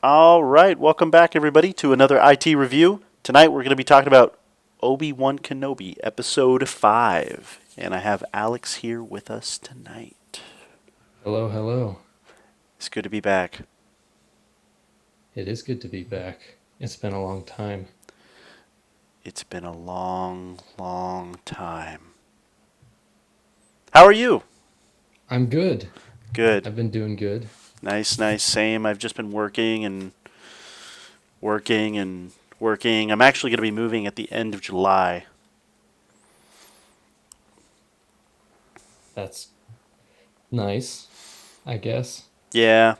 All right, welcome back, everybody, to another IT review. Tonight we're going to be talking about Obi-Wan Kenobi, Episode 5. And I have Alex here with us tonight. Hello, hello. It's good to be back. It is good to be back. It's been a long time. It's been a long, long time. How are you? I'm good. Good. I've been doing good. Nice, nice. Same. I've just been working and working and working. I'm actually going to be moving at the end of July. That's nice, I guess. Yeah.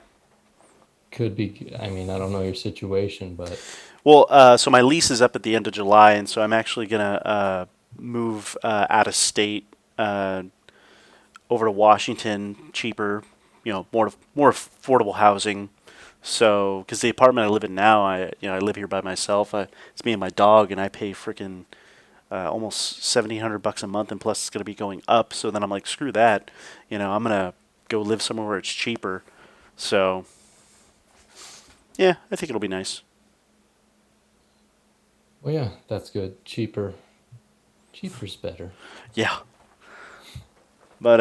Could be, I don't know your situation, but Well, so my lease is up at the end of July, and so I'm actually gonna move out of state uh, over to Washington, cheaper, more affordable housing. So, because the apartment I live in now, I live here by myself. It's me and my dog, and I pay freaking almost $1,700 a month, and plus it's gonna be going up. So then I'm like, screw that. I'm gonna go live somewhere where it's cheaper. So, yeah, I think it'll be nice. well, yeah, that's good. Cheaper. Cheaper's better. Yeah, but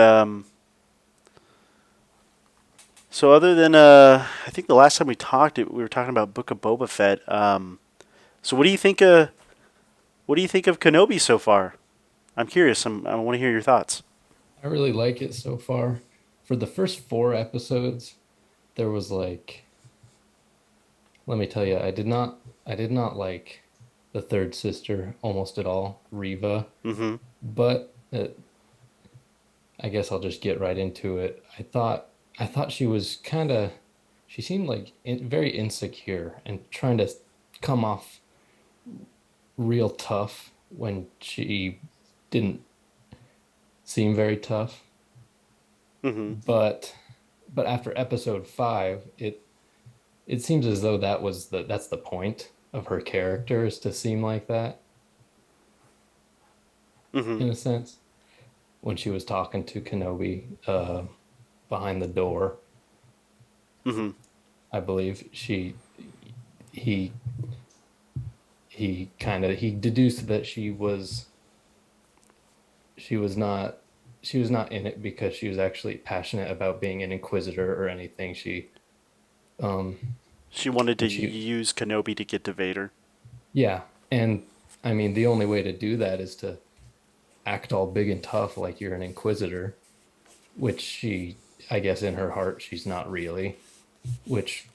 So other than I think the last time we talked, we were talking about Book of Boba Fett. So what do you think? What do you think of Kenobi so far? I'm curious. I want to hear your thoughts. I really like it so far. For the first four episodes, there was let me tell you, I did not like the third sister almost at all, Riva, Mm-hmm. but I guess I'll just get right into it. I thought she was she seemed like very insecure and trying to come off real tough when she didn't seem very tough. Mm-hmm. But after episode 5, it seems as though that's the point of her character, is to seem like that Mm-hmm. in a sense. When she was talking to Kenobi behind the door, Mm-hmm. I believe he he deduced that she was not she was not in it because she was actually passionate about being an inquisitor or anything. Um She wanted to she use Kenobi to get to Vader. Yeah, and I mean the only way to do that is to act all big and tough like you're an inquisitor, which I guess in her heart she's not really, which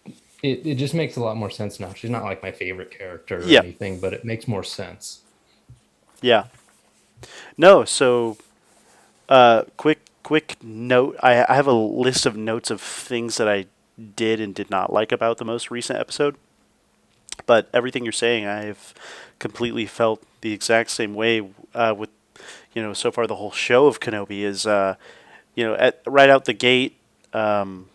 it just makes a lot more sense now. She's not like my favorite character or Yeah. anything, but it makes more sense. Yeah. No. So, quick note. I have a list of notes of things that I did and did not like about the most recent episode. But everything you're saying, I've completely felt the exact same way with so far the whole show of Kenobi is right out the gate. Of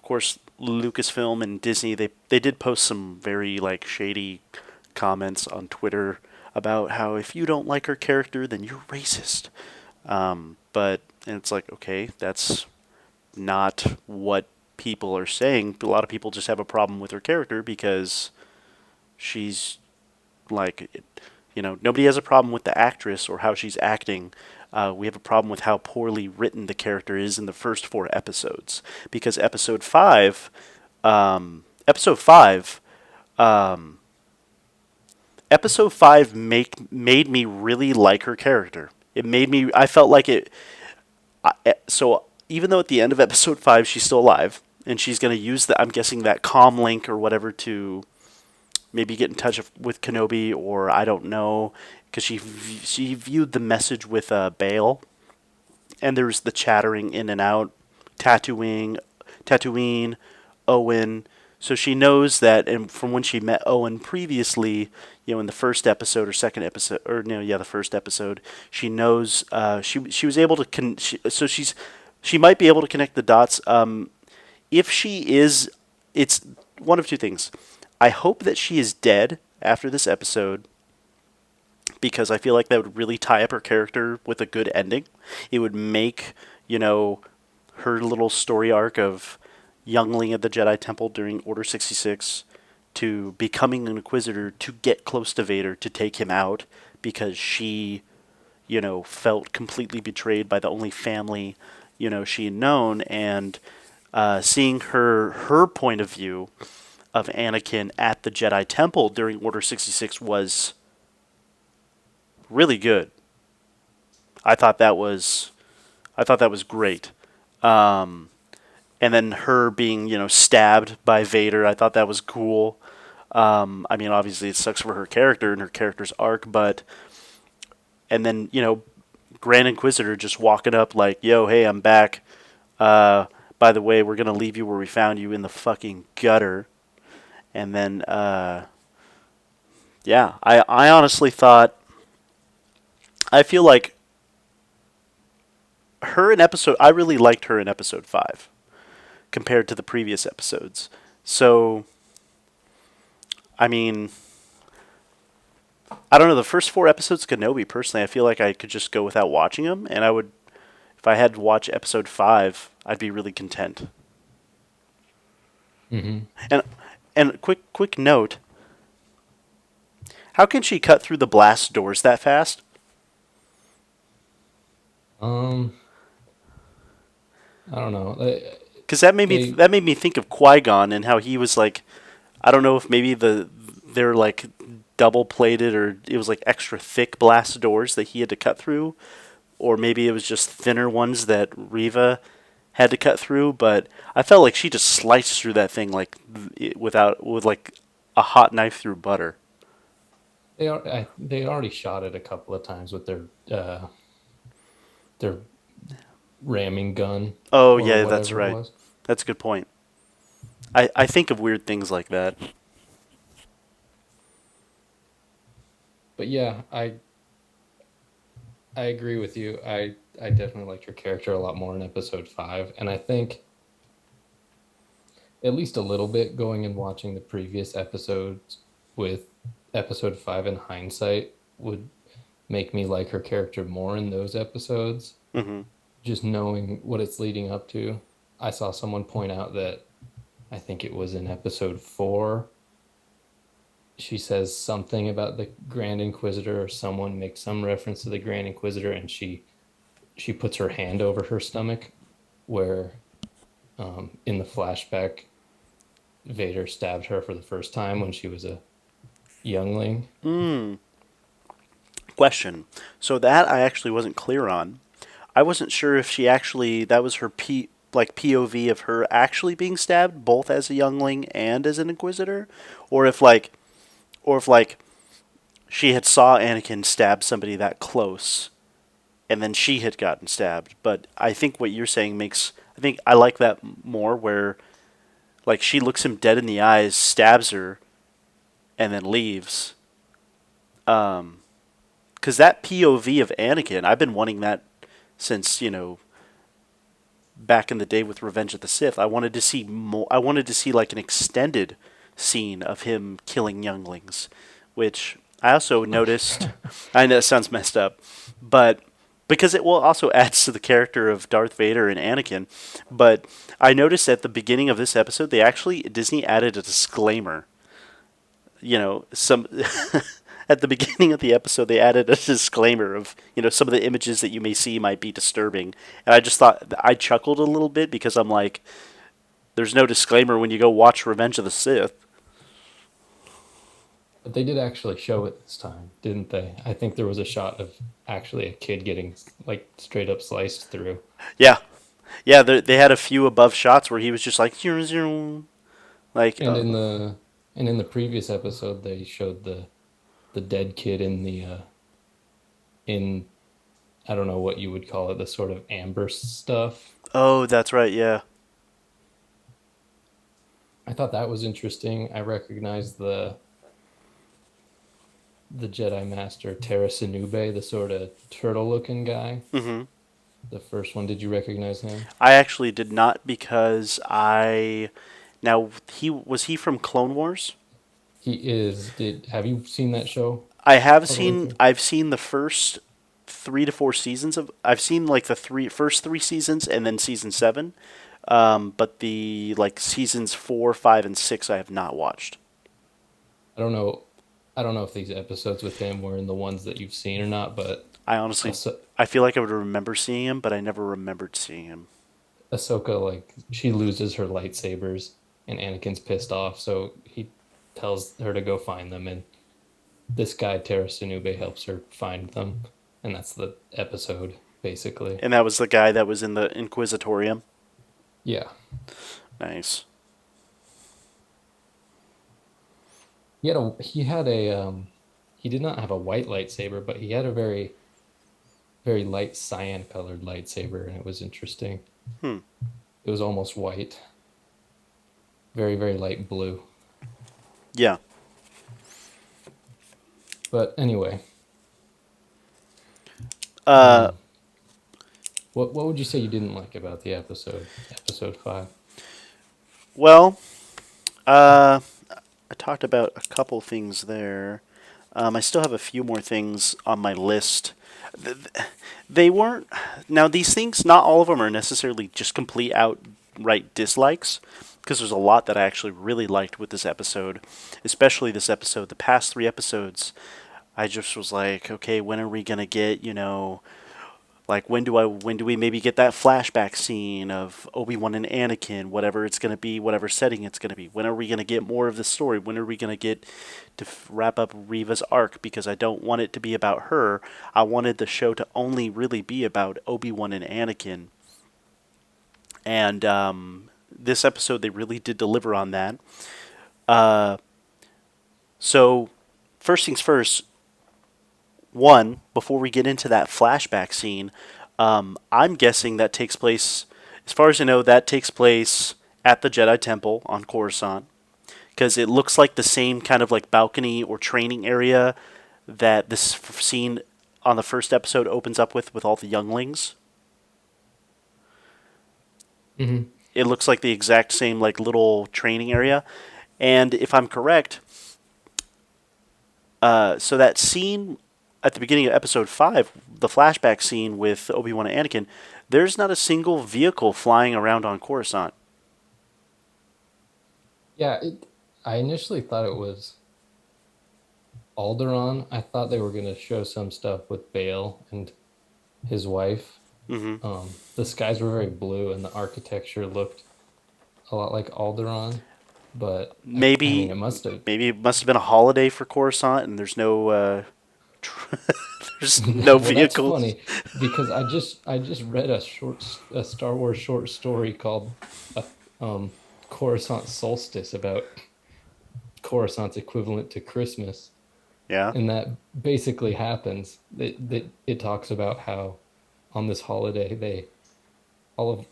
course, Lucasfilm and Disney they did post some very like shady comments on Twitter about how if you don't like her character, then you're racist. But and it's like, okay, that's not what people are saying. A lot of people just have a problem with her character because she's like, nobody has a problem with the actress or how she's acting. We have a problem with how poorly written the character is in the first four episodes. Because episode five, um, episode five made me really like her character. It made me. I felt like it. So even though at the end of episode five she's still alive and she's going to use the, I'm guessing that comm link or whatever to maybe get in touch with Kenobi, or I don't know, because she viewed the message with Bale, and there's the chattering in and out, Tatooine, Owen. So she knows that, and from when she met Owen previously, in the first episode or second episode, or no, yeah, the first episode, she knows she was able to so she might be able to connect the dots. If she is, it's one of two things. I hope that she is dead after this episode because I feel like that would really tie up her character with a good ending. It would make, you know, her little story arc of, youngling at the Jedi Temple during Order 66 to becoming an Inquisitor to get close to Vader to take him out because she, felt completely betrayed by the only family, she had known, and seeing her point of view of Anakin at the Jedi Temple during Order 66 was really good. I thought that was I thought that was great. Um, and then her being, stabbed by Vader, I thought that was cool. I mean, obviously it sucks for her character and her character's arc, but and then Grand Inquisitor just walking up like, "Yo, hey, I'm back. By the way, we're gonna leave you where we found you in the fucking gutter." And then, yeah, I honestly thought I feel like her in episode. I really liked her in episode 5 compared to the previous episodes. So, I mean, I don't know. The first 4 episodes of Kenobi, personally, I feel like I could just go without watching them, and I would, if I had to watch episode 5, I'd be really content. Hmm. And quick note: how can she cut through the blast doors that fast? Um, I don't know. Because They that made me think of Qui-Gon and how he was like, I don't know if maybe they're like double plated or it was like extra thick blast doors that he had to cut through, or maybe it was just thinner ones that Riva had to cut through. But I felt like she just sliced through that thing like with like a hot knife through butter. they already shot it a couple of times with their ramming gun Oh or yeah, that's whatever it right. was. That's a good point. I think of weird things like that. But yeah, I agree with you. I definitely liked her character a lot more in episode 5, and I think at least a little bit going and watching the previous episodes with episode 5 in hindsight would make me like her character more in those episodes, Hmm. just knowing what it's leading up to. I saw someone point out that I think it was in episode 4. She says something about the Grand Inquisitor, or someone makes some reference to the Grand Inquisitor, and she puts her hand over her stomach, where in the flashback, Vader stabbed her for the first time when she was a youngling. Mm. Question. So that I actually wasn't clear on. I wasn't sure if she actually that was her POV of her actually being stabbed both as a youngling and as an inquisitor, or if she had saw Anakin stab somebody that close and then she had gotten stabbed. But I think what you're saying makes I think I like that more where like she looks him dead in the eyes, stabs her, and then leaves. Because that POV of Anakin, I've been wanting that since back in the day with Revenge of the Sith. I wanted to see more. I wanted to see like an extended scene of him killing younglings, which I also noticed. I know it sounds messed up, but because it will also adds to the character of Darth Vader and Anakin. But I noticed at the beginning of this episode, Disney added a disclaimer. Some at the beginning of the episode they added a disclaimer of some of the images that you may see might be disturbing, and I just thought I chuckled a little bit because I'm like, there's no disclaimer when you go watch Revenge of the Sith. But they did actually show it this time, didn't they? I think there was a shot of actually a kid getting like straight up sliced through. Yeah, yeah, they had a few above shots where he was just like zero, zero, like And in the previous episode, they showed the dead kid in the in I don't know what you would call it, the sort of amber stuff. oh, that's right, yeah. I thought that was interesting. I recognized the Jedi Master Terra Sinube, the sort of turtle-looking guy. Hmm. The first one, did you recognize him? I actually did not because I now he from Clone Wars. He is. Did have you seen that show I have all the way seen through? I've seen the first 3 to 4 seasons of I've seen like the three first 3 seasons and then season 7. but the like seasons 4, 5, and 6 I have not watched. I don't know. I don't know if these episodes with him were in the ones that you've seen or not, but I honestly, Ahso I feel like I would remember seeing him, but I never remembered seeing him. Ahsoka, like she loses her lightsabers, and Anakin's pissed off, so he tells her to go find them, and this guy Tara Sinube helps her find them, and that's the episode basically. And that was the guy that was in the Inquisitorium. Yeah, Nice. he did not have a white lightsaber, but he had a very light cyan colored lightsaber, and it was interesting. Hmm. It was almost white, very light blue. Yeah. But anyway, Uh, um, what would you say you didn't like about the episode 5? well, uh, I talked about a couple things there. I still have a few more things on my list. They weren't. Now, these things, not all of them are necessarily just complete outright dislikes, because there's a lot that I actually really liked with this episode, especially this episode. The past 3 episodes, I just was like, okay, when are we going to get, like when do we maybe get that flashback scene of Obi-Wan and Anakin, whatever it's going to be, whatever setting it's going to be? When are we going to get more of the story? When are we going to get to wrap up Reva's arc? Because I don't want it to be about her. I wanted the show to only really be about Obi-Wan and Anakin. And this episode, they really did deliver on that. Uh, so, first things first, one, before we get into that flashback scene, I'm guessing that takes place, as far as I know, that takes place at the Jedi Temple on Coruscant, because it looks like the same kind of like balcony or training area that this scene on the first episode opens up with all the younglings. Hmm. It looks like the exact same like little training area, and if I'm correct, so that scene at the beginning of episode 5, the flashback scene with Obi-Wan and Anakin, there's not a single vehicle flying around on Coruscant. Yeah, I initially thought it was Alderaan. I thought they were going to show some stuff with Bale and his wife. Hmm. The skies were very blue, and the architecture looked a lot like Alderaan. But I mean, Maybe it must have. maybe it must have been a holiday for Coruscant, and there's no there's no Well, that's vehicles. funny because I just read a Star Wars short story called uh, um, Coruscant Solstice about Coruscant's equivalent to Christmas, Yeah, and that basically happens. It talks about how on this holiday they all of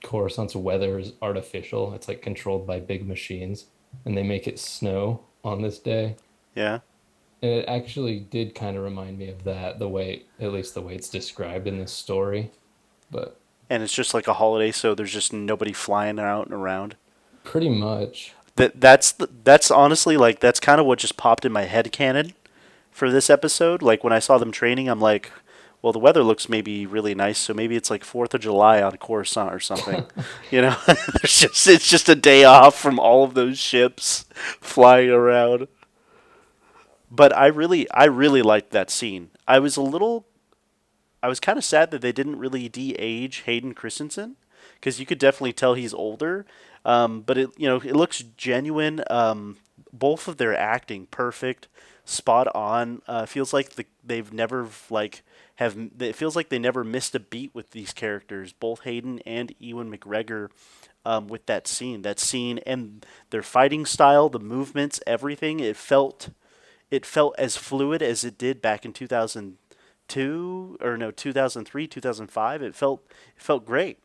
Coruscant's weather is artificial. It's like controlled by big machines, and they make it snow on this day. yeah, And it actually did kind of remind me of that, the way, at least the way it's described in this story. But and it's just like a holiday, so there's just nobody flying out and around. pretty much, That's honestly like that's kind of what just popped in my head canon for this episode. Like when I saw them training, I'm like, well, the weather looks maybe really nice, so maybe it's like 4th of July on Coruscant or something. It's just a day off from all of those ships flying around. But I really liked that scene. I was kind of sad that they didn't really de-age Hayden Christensen, because you could definitely tell he's older. But it looks genuine. Both of their acting perfect, spot on. Feels like they've never like have. It feels like they never missed a beat with these characters. Both Hayden and Ewan McGregor. With that scene, and their fighting style, the movements, everything. It felt as fluid as it did back in 2002, or no, 2003, 2005. It felt great.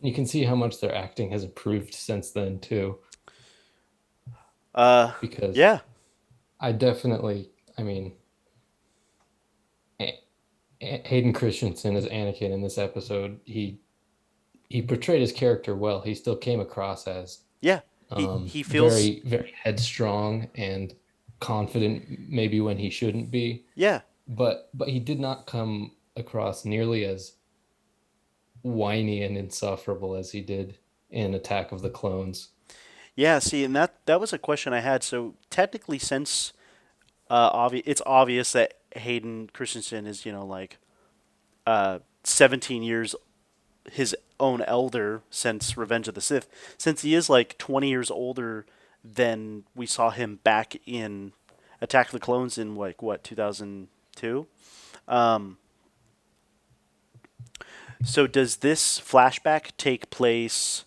you can see how much their acting has improved since then too. Uh, Because yeah, I definitely, I mean, Hayden Christensen as Anakin in this episode, he portrayed his character well. He still came across as yeah. He feels, very headstrong and confident, maybe when he shouldn't be. yeah, But he did not come across nearly as whiny and insufferable as he did in Attack of the Clones. Yeah, see, and that was a question I had. So technically, since it's obvious that Hayden Christensen is, 17 years his own elder since Revenge of the Sith, since he is like 20 years older than we saw him back in Attack of the Clones in like what 2002. Um, so does this flashback take place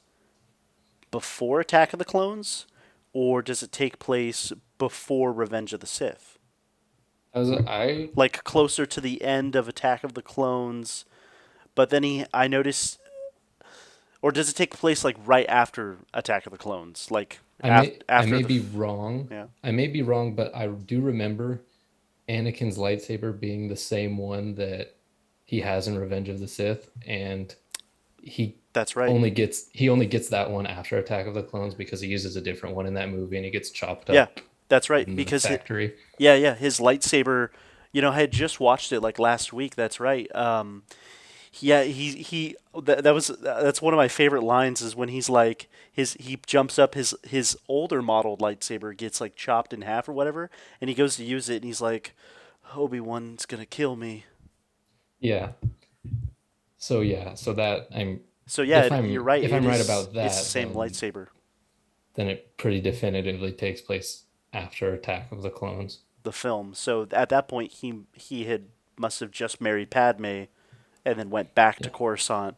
before Attack of the Clones, or does it take place before Revenge of the Sith? I Like closer to the end of Attack of the Clones, but then I noticed, or does it take place like right after Attack of the Clones, like I after may the, be wrong. yeah, I may be wrong, but I do remember Anakin's lightsaber being the same one that he has in Revenge of the Sith, and he that's right. he only gets that one after Attack of the Clones because he uses a different one in that movie and he gets chopped Yeah, up that's right. in the Because factory. yeah, his lightsaber. I had just watched it like last week. That's right. Yeah, that's one of my favorite lines is when he's like he jumps up his older model lightsaber gets like chopped in half or whatever, and he goes to use it and he's like, Obi-Wan's gonna kill me. Yeah. So yeah, so that I'm So yeah, you're right. if I'm right about It's the that, same lightsaber. then it pretty definitively takes place after Attack of the Clones. The film. So at that point, he had must have just married Padme, and then went back to Yeah. Coruscant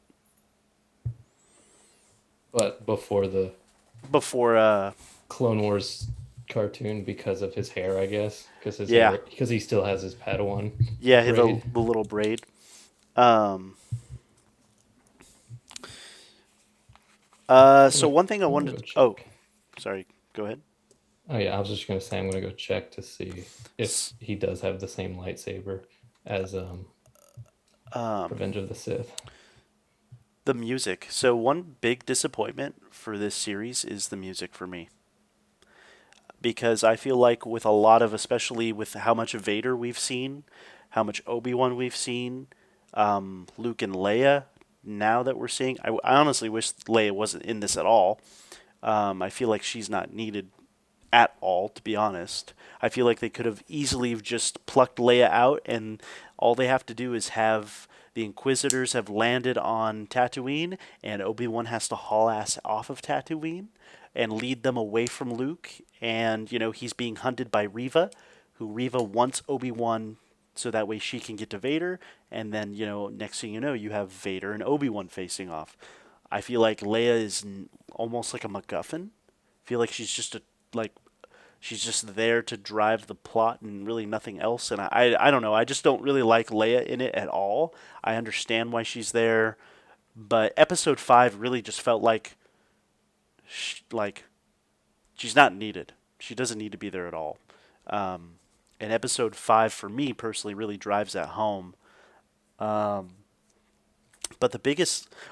But before the before. Clone Wars cartoon because of his hair, I guess, because his Yeah, hair because he still has his Padawan yeah, braid. the little braid. Um. So one thing I I'm gonna wanted. go Oh, check. sorry. Go ahead. Oh yeah, I was just gonna say I'm gonna go check to see if S- he does have the same lightsaber as Um, Revenge of the Sith. the music. So one big disappointment for this series is the music for me, because I feel like with a lot of, especially with how much Vader we've seen, how much Obi-Wan we've seen, Luke and Leia. Now that we're seeing, I honestly wish Leia wasn't in this at all. I feel like she's not needed at all, to be honest. I feel like they could have easily just plucked Leia out, and all they have to do is have the Inquisitors have landed on Tatooine, and Obi-Wan has to haul ass off of Tatooine and lead them away from Luke. And, he's being hunted by Reva, who Reva wants Obi-Wan so that way she can get to Vader. And then, next thing you know, you have Vader and Obi-Wan facing off. I feel like Leia is almost like a MacGuffin. I feel like like she's just there to drive the plot and really nothing else. And I don't know. I just don't really like Leia in it at all. I understand why she's there, but Episode 5 really just felt like she's not needed. She doesn't need to be there at all. Um, and Episode 5 for me personally really drives that home. Um, but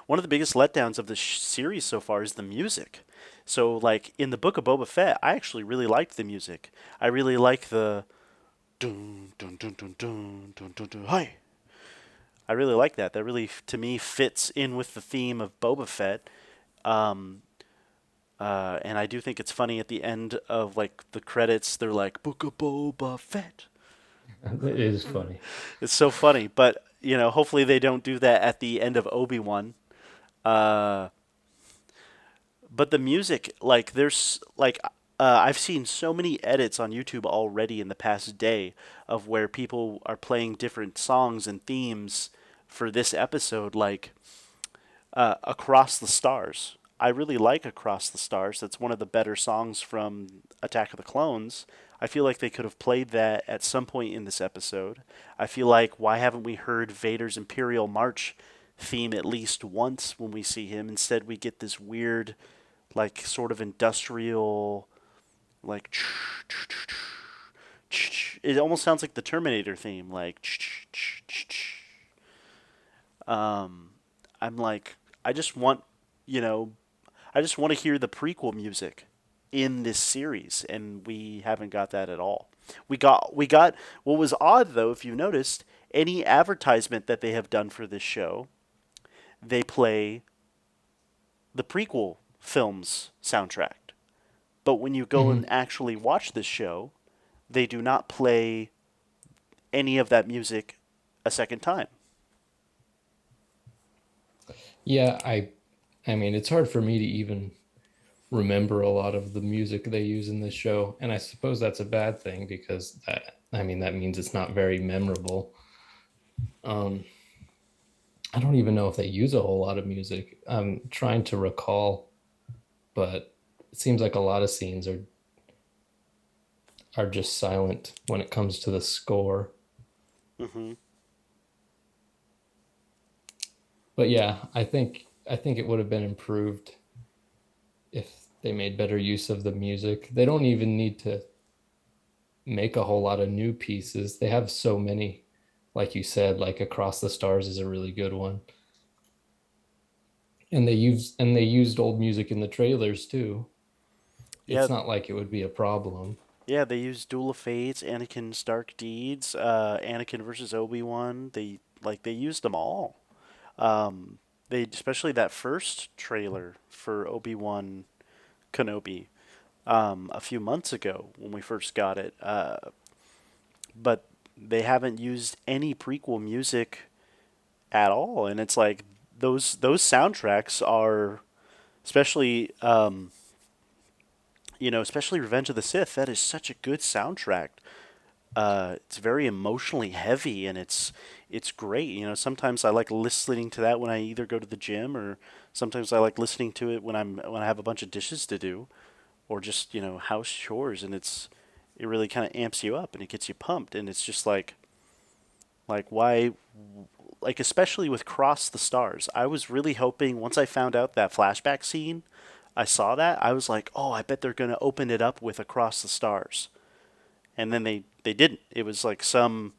one of the biggest letdowns of the series so far is the music. So, like in the Book of Boba Fett, I actually really liked the music. I really like the dun dun dun dun dun dun dun dun. Hi. I really like that. That really, to me, fits in with the theme of Boba Fett. Um, and I do think it's funny at the end of like the credits, they're like Book of Boba Fett. It is funny. It's so funny, but hopefully they don't do that at the end of Obi-Wan. Uh, but the music, like, there's like I've seen so many edits on YouTube already in the past day of where people are playing different songs and themes for this episode, like Across the Stars. I really like Across the Stars. That's one of the better songs from Attack of the Clones. I feel like they could have played that at some point in this episode. I feel like why haven't we heard Vader's Imperial March theme at least once when we see him? Instead, we get this weird, like, sort of industrial, like, it almost sounds like the Terminator theme, like, um, I'm like, I just want, you know, I just want to hear the prequel music in this series, and we haven't got that at all. We got what was odd though, if you noticed, any advertisement that they have done for this show, they play the prequel film's soundtrack. But when you go and Hmm. actually watch this show, they do not play any of that music a second time. Yeah, I mean, it's hard for me to even remember a lot of the music they use in this show, and I suppose that's a bad thing because I mean, that means it's not very memorable. Um, I don't even know if they use a whole lot of music. I'm trying to recall, but it seems like a lot of scenes are just silent when it comes to the score. Hmm. But yeah, I think it would have been improved if they made better use of the music. They don't even need to make a whole lot of new pieces. They have so many, like you said, like Across the Stars is a really good one. And they used old music in the trailers too. Yeah, It's not like it would be a problem. yeah, they use Duel of Fates, Anakin's Dark Deeds, Anakin versus Obi-Wan. They used them all. Um, they especially that first trailer for Obi-Wan Kenobi a few months ago when we first got it. But they haven't used any prequel music at all, and it's like those soundtracks are especially especially Revenge of the Sith. That is such a good soundtrack. It's very emotionally heavy, and it's great. Sometimes I like listening to that when I either go to the gym, or sometimes I like listening to it when I have a bunch of dishes to do, or just house chores, and it really kind of amps you up and it gets you pumped, and it's just like why, like especially with Cross the Stars. I was really hoping once I found out that flashback scene, I saw that I was like, oh, I bet they're gonna open it up with Across the Stars, and then they didn't. It was like some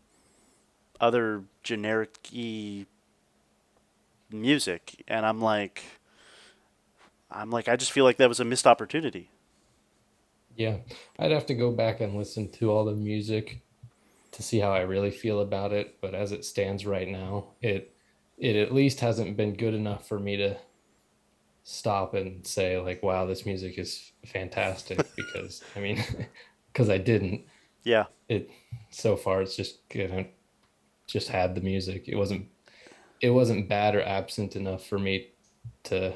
other generic music, and I'm like I just feel like that was a missed opportunity. Yeah, I'd have to go back and listen to all the music to see how I really feel about it. But as it stands right now, it at least hasn't been good enough for me to stop and say like, wow, this music is fantastic, because I mean, because I didn't. Yeah, It so far it's just had the music. It wasn't bad or absent enough for me to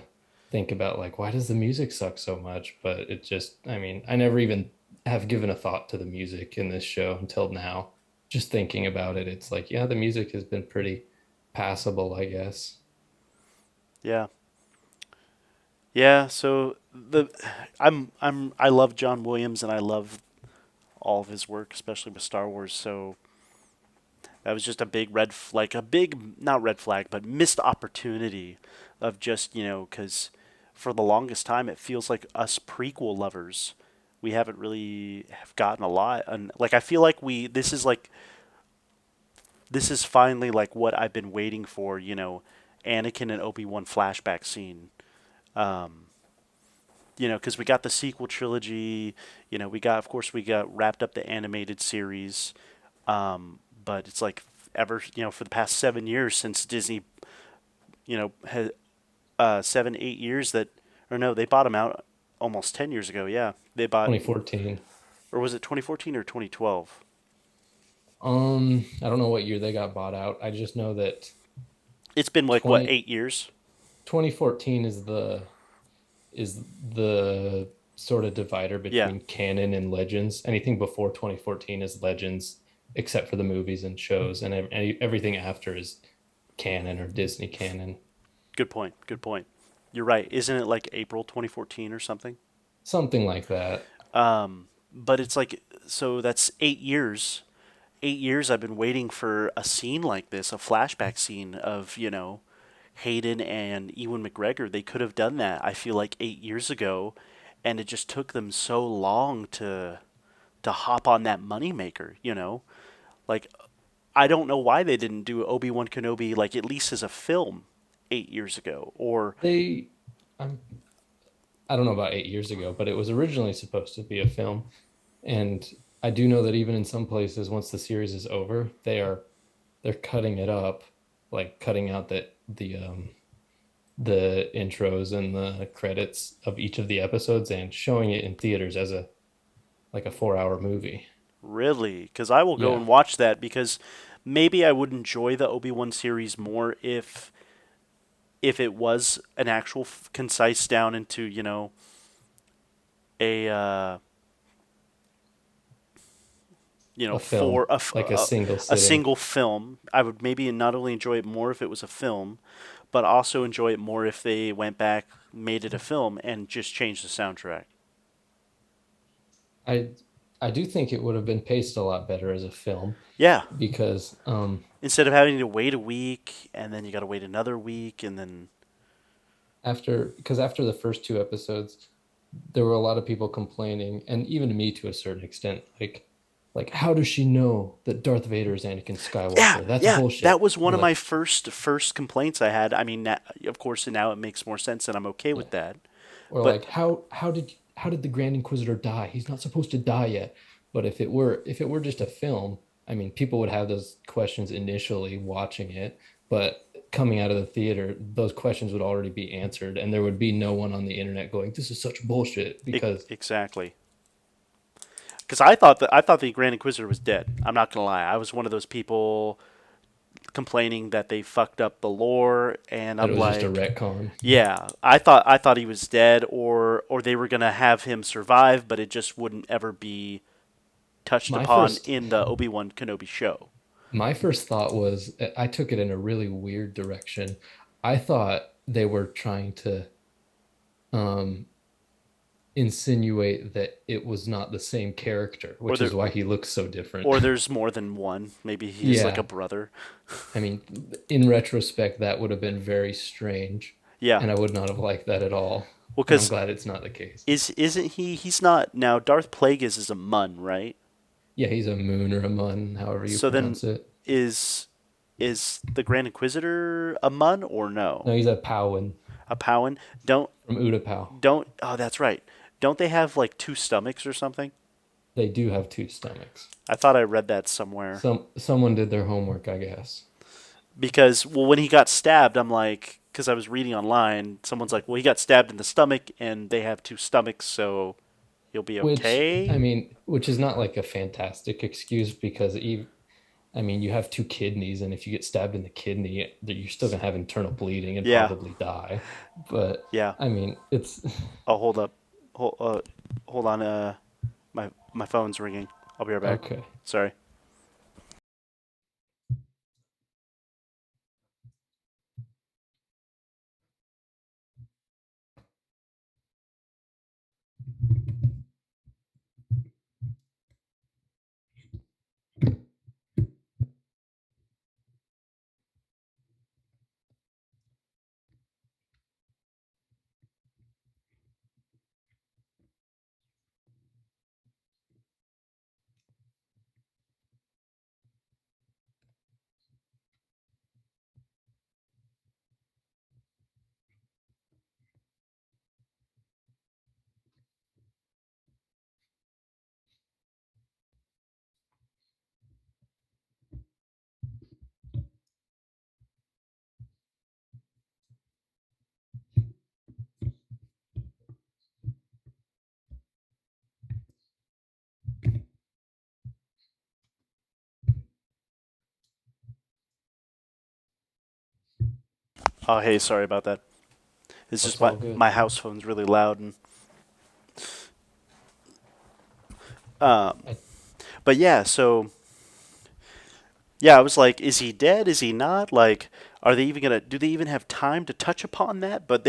think about like, why does the music suck so much? But it just, I mean, I never even have given a thought to the music in this show until now. Just thinking about it, it's like, yeah, the music has been pretty passable, I guess. yeah, yeah. So I love John Williams, and I love all of his work, especially with Star Wars. So that was just a big like a big not red flag, but missed opportunity of just because for the longest time it feels like us prequel lovers, we haven't really have gotten a lot, and like I feel like we this is finally like what I've been waiting for. Anakin and Obi-Wan flashback scene. Um, because we got the sequel trilogy. We got wrapped up the animated series. But it's like ever for the past 7 years since Disney had 7 8 years that or no they bought them out almost 10 years ago. Yeah, they bought, 2014. or was it 2014 or 2012? I don't know what year they got bought out. I just know that It's been like what 20 8 years? 2014 is the sort of divider Yeah, between canon and legends. Anything before 2014 is legends, except for the movies and shows, and everything after is canon or Disney canon. good point. Good point. You're right. Isn't it like April 2014 or something? Something like that. But it's like so that's 8 years. 8 years I've been waiting for a scene like this, a flashback scene of Hayden and Ewan McGregor. They could have done that. I feel like 8 years ago, and it just took them so long to hop on that moneymaker. Like I don't know why they didn't do Obi-Wan Kenobi like at least as a film 8 years ago, or They, I'm, I don't know about 8 years ago, but it was originally supposed to be a film, and I do know that even in some places, once the series is over, they're cutting it up, like cutting out that the intros and the credits of each of the episodes and showing it in theaters as a like a 4 hour movie. Really? Because I will go Yeah. and watch that because maybe I would enjoy the Obi-Wan series more if it was an actual concise down into, a A film, for like a single a sitting. single film. I would maybe not only enjoy it more if it was a film, but also enjoy it more if they went back, made it a film, and just changed the soundtrack. I I do think it would have been paced a lot better as a film Yeah, because instead of having to wait a week and then you got to wait another week and then after the first two episodes, there were a lot of people complaining, and even me to a certain extent, like how does she know that Darth Vader is Anakin yeah, Skywalker? That's yeah, that bullshit. was one And of my like, first complaints I had. I mean, of course, now it makes more sense and I'm okay yeah. with that. Or But like how did the Grand Inquisitor die? He's not supposed to die yet. But if it were just a film, I mean, people would have those questions initially watching it, but coming out of the theater, those questions would already be answered, and there would be no one on the internet going, "This is such bullshit," because exactly. Because I thought the Grand Inquisitor was dead. I'm not gonna lie. I was one of those people complaining that they fucked up the lore, and that it I'm was just a like, retcon. yeah, I thought he was dead, or they were gonna have him survive, but it just wouldn't ever be touched My upon first in the Obi-Wan Kenobi show. my first thought was I took it in a really weird direction. I thought they were trying to um insinuate that it was not the same character, Or which there is why he looks so different. or there's more than one. Maybe he is like a Yeah. brother. I mean, in retrospect, that would have been very strange, Yeah. and I would not have liked that at all. Well, And I'm because glad it's not the case. isn't he? He's not now. Darth Plagueis is a Mun, right? Yeah, he's a moon or a mun, however you So then, pronounce it. is is the Grand Inquisitor a Mun or no? No, he's a Powin A Powan? Don't from Utapau. don't. Oh, that's right. Don't they have like two stomachs or something? They do have two stomachs. I thought I read that somewhere. Someone did their homework, I guess. Because well, when he got stabbed, I'm like, because I was reading online, someone's like, well, he got stabbed in the stomach, and they have two stomachs, so he'll be Which I okay. mean, which is not like a fantastic excuse because I mean, you have two kidneys, and if you get stabbed in the kidney, you're still gonna have internal bleeding and Yeah, probably die. But yeah. I mean, it's Oh, hold up, hold on. My phone's ringing. I'll be right back. okay. Sorry. Oh, hey, sorry about that. It's just That's my all good. my house phone's really loud, and um. I, But yeah, so yeah, I was like, is he dead? Is he not? Like, are they even gonna? Do they even have time to touch upon that? But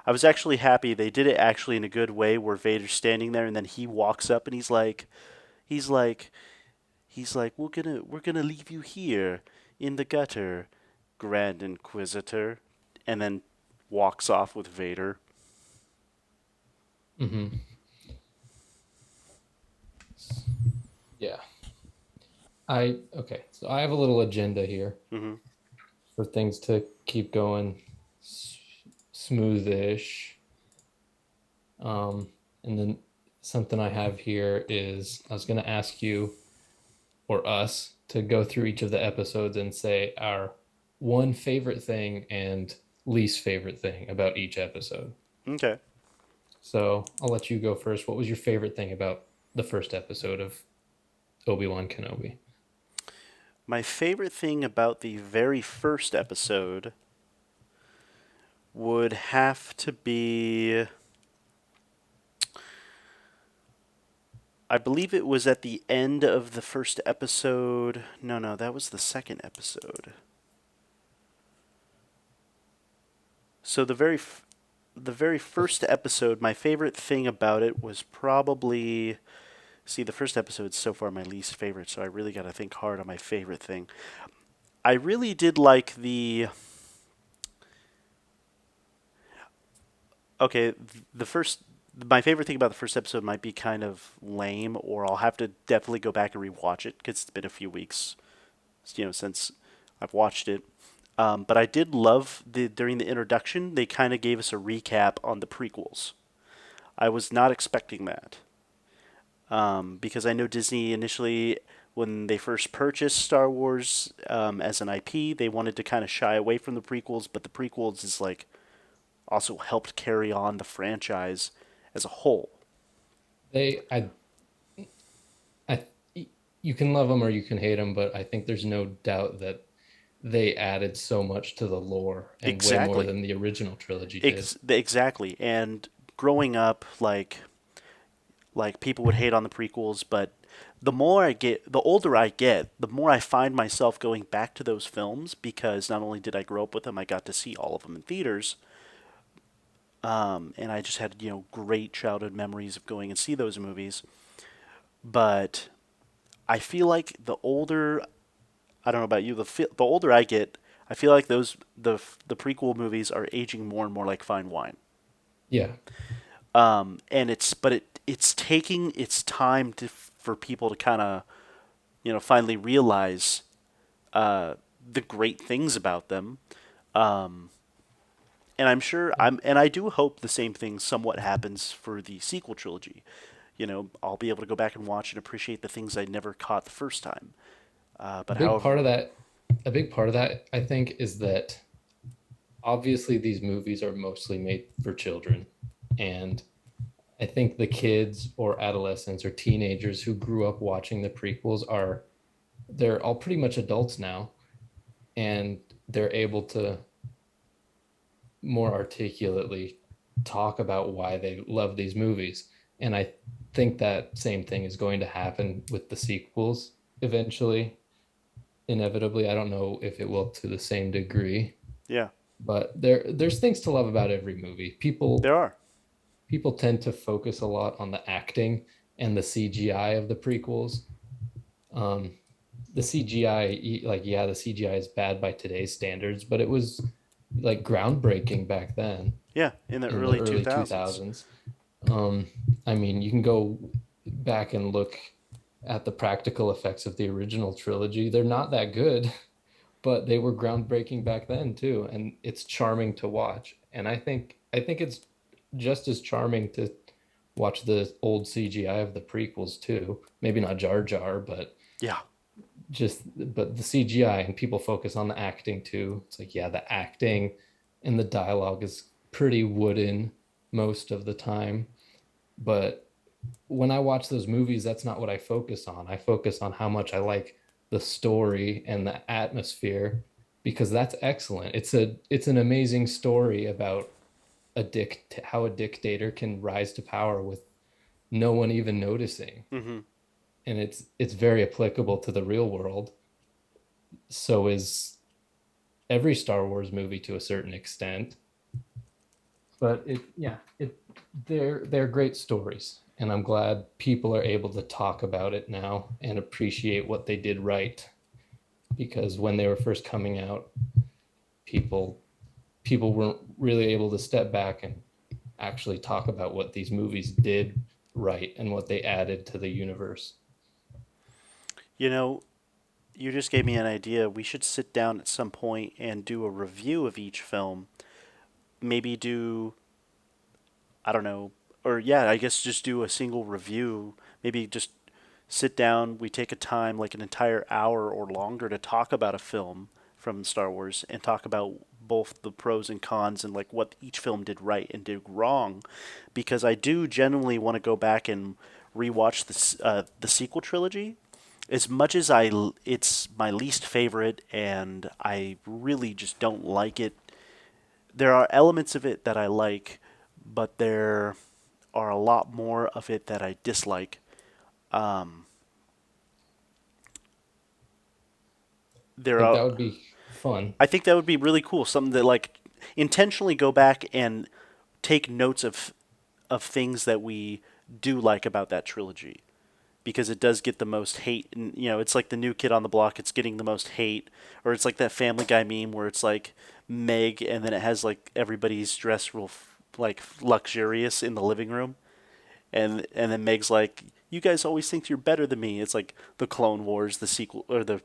I was actually happy they did it actually in a good way, where Vader's standing there and then he walks up and he's like, we're gonna leave you here in the gutter, Grand Inquisitor, and then walks off with Vader. hmm Yeah. Okay. So I have a little agenda here Hmm. for things to keep going smoothish. Um, and then something I have here is I was going to ask you or us to go through each of the episodes and say our one favorite thing and least favorite thing about each episode. Okay. So I'll let you go first. What was your favorite thing about the first episode of Obi-Wan Kenobi? My favorite thing about the very first episode would have to be, I believe it was at the end of the first episode. No, no, that was the second episode. So the very first episode, my favorite thing about it was probably, see, the first episode's so far my least favorite, so I really got to think hard on my favorite thing. I really did like the, okay, the first, my favorite thing about the first episode might be kind of lame, or I'll have to definitely go back and rewatch it because it's been a few weeks, since I've watched it. But I did love the during the introduction they kind of gave us a recap on the prequels. I was not expecting that, because I know Disney initially, when they first purchased Star Wars as an IP, they wanted to kind of shy away from the prequels, but the prequels is like also helped carry on the franchise as a whole. They, I, you can love them or you can hate them, but I think there's no doubt that they added so much to the lore and way more Exactly. than the original trilogy did. Exactly. And growing up, like people would hate on the prequels, but the older I get, the more I find myself going back to those films because not only did I grow up with them, I got to see all of them in theaters, and I just had great childhood memories of going and see those movies. But I feel like the older, I don't know about you, the older I get, I feel like the prequel movies are aging more and more like fine wine. Yeah. And it's taking its time for people to kind of finally realize the great things about them. Um, and I do hope the same thing somewhat happens for the sequel trilogy. I'll be able to go back and watch and appreciate the things I never caught the first time. A But big part however, of that, a big part of that, I think, is that obviously these movies are mostly made for children. And I think the kids or adolescents or teenagers who grew up watching the prequels they're all pretty much adults now, and they're able to more articulately talk about why they love these movies. And I think that same thing is going to happen with the sequels eventually, inevitably. I don't know if it will to the same degree, yeah, but there's things to love about every movie. there are. People tend to focus a lot on the acting and the CGI of the prequels. Um, the CGI, like, yeah, the CGI is bad by today's standards, but it was like groundbreaking back then Yeah, in the in the early early 2000s. 2000s. Um, I mean, you can go back and look at the practical effects of the original trilogy. They're not that good, but they were groundbreaking back then too, and it's charming to watch. And I think it's just as charming to watch the old CGI of the prequels too. Maybe not Jar Jar, but Yeah, the CGI, and people focus on the acting too. It's like, yeah, the acting and the dialogue is pretty wooden most of the time, but when I watch those movies, that's not what I focus on. I focus on how much I like the story and the atmosphere because that's excellent. It's an amazing story about how a dictator can rise to power with no one even noticing. hmm, And it's very applicable to the real world. So is every Star Wars movie to a certain extent. But they're great stories, and I'm glad people are able to talk about it now and appreciate what they did right, because when they were first coming out, people people weren't really able to step back and actually talk about what these movies did right and what they added to the universe. you know, you just gave me an idea. We should sit down at some point and do a review of each film. Maybe do, I don't know, or yeah, I guess just do a single review. Maybe just sit down, we take a time, like an entire hour or longer, to talk about a film from Star Wars and talk about both the pros and cons and like what each film did right and did wrong, because I do genuinely want to go back and rewatch the sequel trilogy. As much as it's my least favorite, and I really just don't like it. There are elements of it that I like, but there are a lot more of it that I dislike. Um, I there think are that would be fun. I think that would be really cool. Something that like intentionally go back and take notes of things that we do like about that trilogy, because it does get the most hate. And it's like the new kid on the block. It's getting the most hate, or it's like that Family Guy meme where it's like Meg, and then it has like everybody's dressed real like luxurious in the living room, and then Meg's like, "You guys always think you're better than me." It's like the Clone Wars, the sequel or the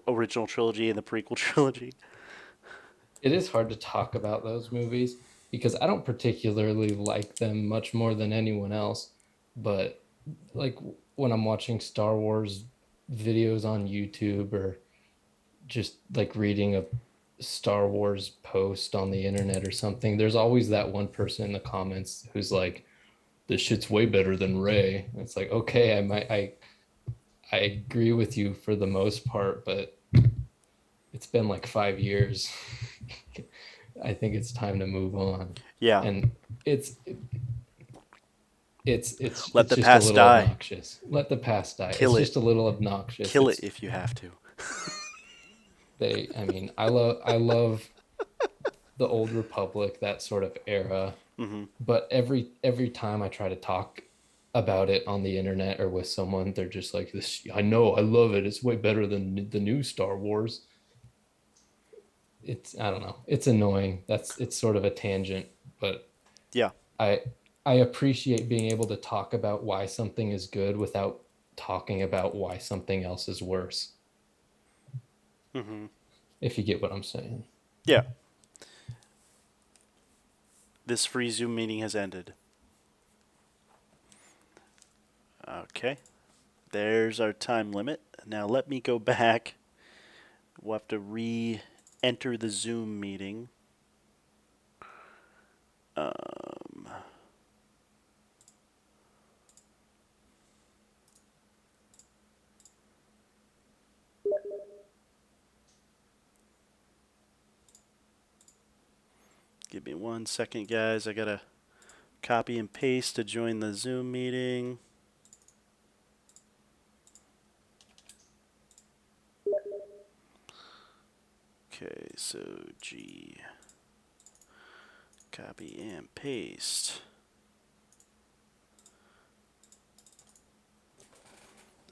original trilogy and the prequel trilogy. It is hard to talk about those movies because I don't particularly like them much more than anyone else. But like when I'm watching Star Wars videos on YouTube or just like reading a Star Wars post on the internet or something, there's always that one person in the comments who's like, "This shit's way better than Ray." It's like, okay, I agree with you for the most part, but it's been like 5 years. I think it's time to move on. Yeah, And it's it's let it's the just a past little die. obnoxious. Let the past die. It's Kill it. just a little obnoxious. Kill it It's if you have to. I mean, I love the old Republic, that sort of era. Hmm. But every time I try to talk about it on the internet or with someone, they're just like, "This, I know, I love it. It's way better than the new Star Wars." It's I don't know. It's annoying. It's sort of a tangent, but Yeah. I I appreciate being able to talk about why something is good without talking about why something else is worse, Hmm. if you get what I'm saying. Yeah. This free Zoom meeting has ended. Okay. There's our time limit. Now let me go back. We'll have to re-enter the Zoom meeting. Um, Give me 1 second, guys. I gotta copy and paste to join the Zoom meeting. Okay, so G, copy and paste.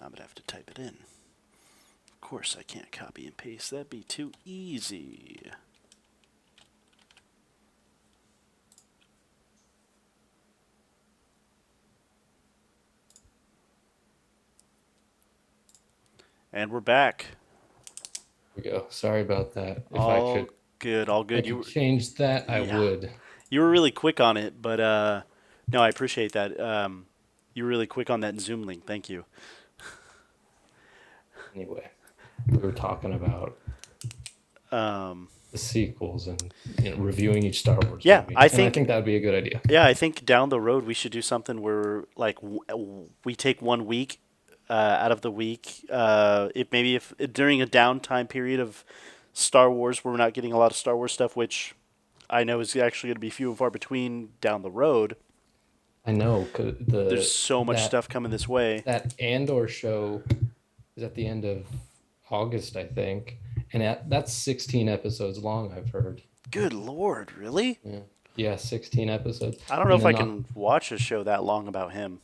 I'm gonna have to type it in. Of course I can't copy and paste. That'd be too easy. And we're back. There we go. Sorry about that. If All good, all I good. could change that, I Yeah, would. you were really quick on it, but no, I appreciate that. You were really quick on that Zoom link. Thank you. Anyway, we were talking about Um, the sequels and reviewing each Star Wars yeah, movie, I and I think think that would be a good idea. yeah, I think down the road we should do something where like we take 1 week out of the week. If maybe if during a downtime period of Star Wars, where we're not getting a lot of Star Wars stuff, which I know is actually going to be few and far between down the road. I know 'cause There's the so much stuff coming this way. that Andor show is at the end of August, I think, and that's 16 episodes long. I've heard. Good lord, really? Yeah, yeah, 16 episodes, I don't know and if I then on can watch a show that long about him.